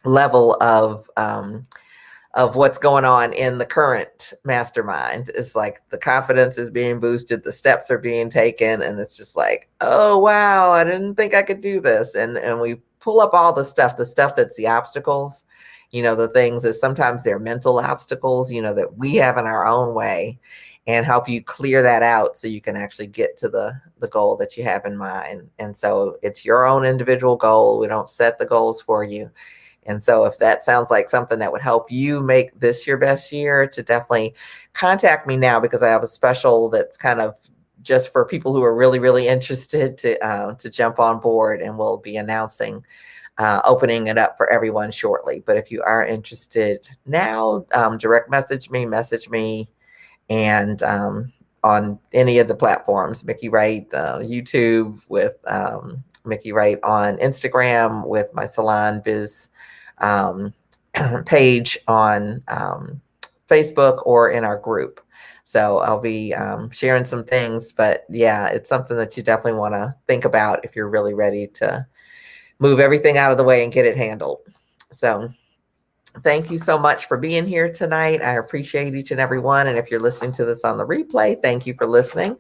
level of what's going on in the current mastermind. It's like the confidence is being boosted, the steps are being taken, and it's just like, oh wow, I didn't think I could do this. And we pull up all the stuff that's the obstacles, the things that sometimes they're mental obstacles, that we have in our own way, and help you clear that out so you can actually get to the goal that you have in mind. And so it's your own individual goal. We don't set the goals for you. And so if that sounds like something that would help you make this your best year, to definitely contact me now, because I have a special that's kind of just for people who are really, really interested to jump on board, and we'll be announcing opening it up for everyone shortly. But if you are interested now, direct message me, and on any of the platforms, Miki Wright, YouTube with Miki Wright, on Instagram with my Salon Biz page, on Facebook, or in our group. So I'll be sharing some things, but yeah, it's something that you definitely want to think about if you're really ready to move everything out of the way and get it handled. So thank you so much for being here tonight. I appreciate each and every one. And if you're listening to this on the replay, thank you for listening.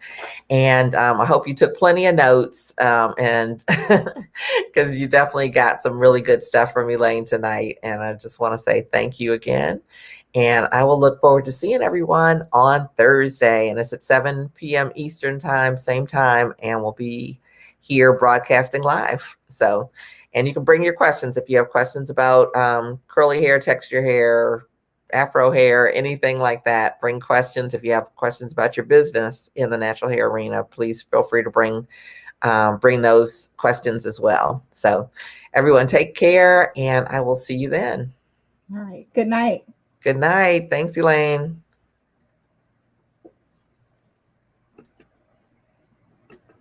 And I hope you took plenty of notes, and because you definitely got some really good stuff from Elaine tonight. And I just want to say thank you again. And I will look forward to seeing everyone on Thursday. And it's at 7 p.m. Eastern time, same time. And we'll be here broadcasting live. So, and you can bring your questions if you have questions about curly hair, texture hair, afro hair, anything like that. Bring questions. If you have questions about your business in the natural hair arena, please feel free to bring those questions as well. So everyone take care, and I will see you then. All right. Good night. Good night. Thanks, Elaine.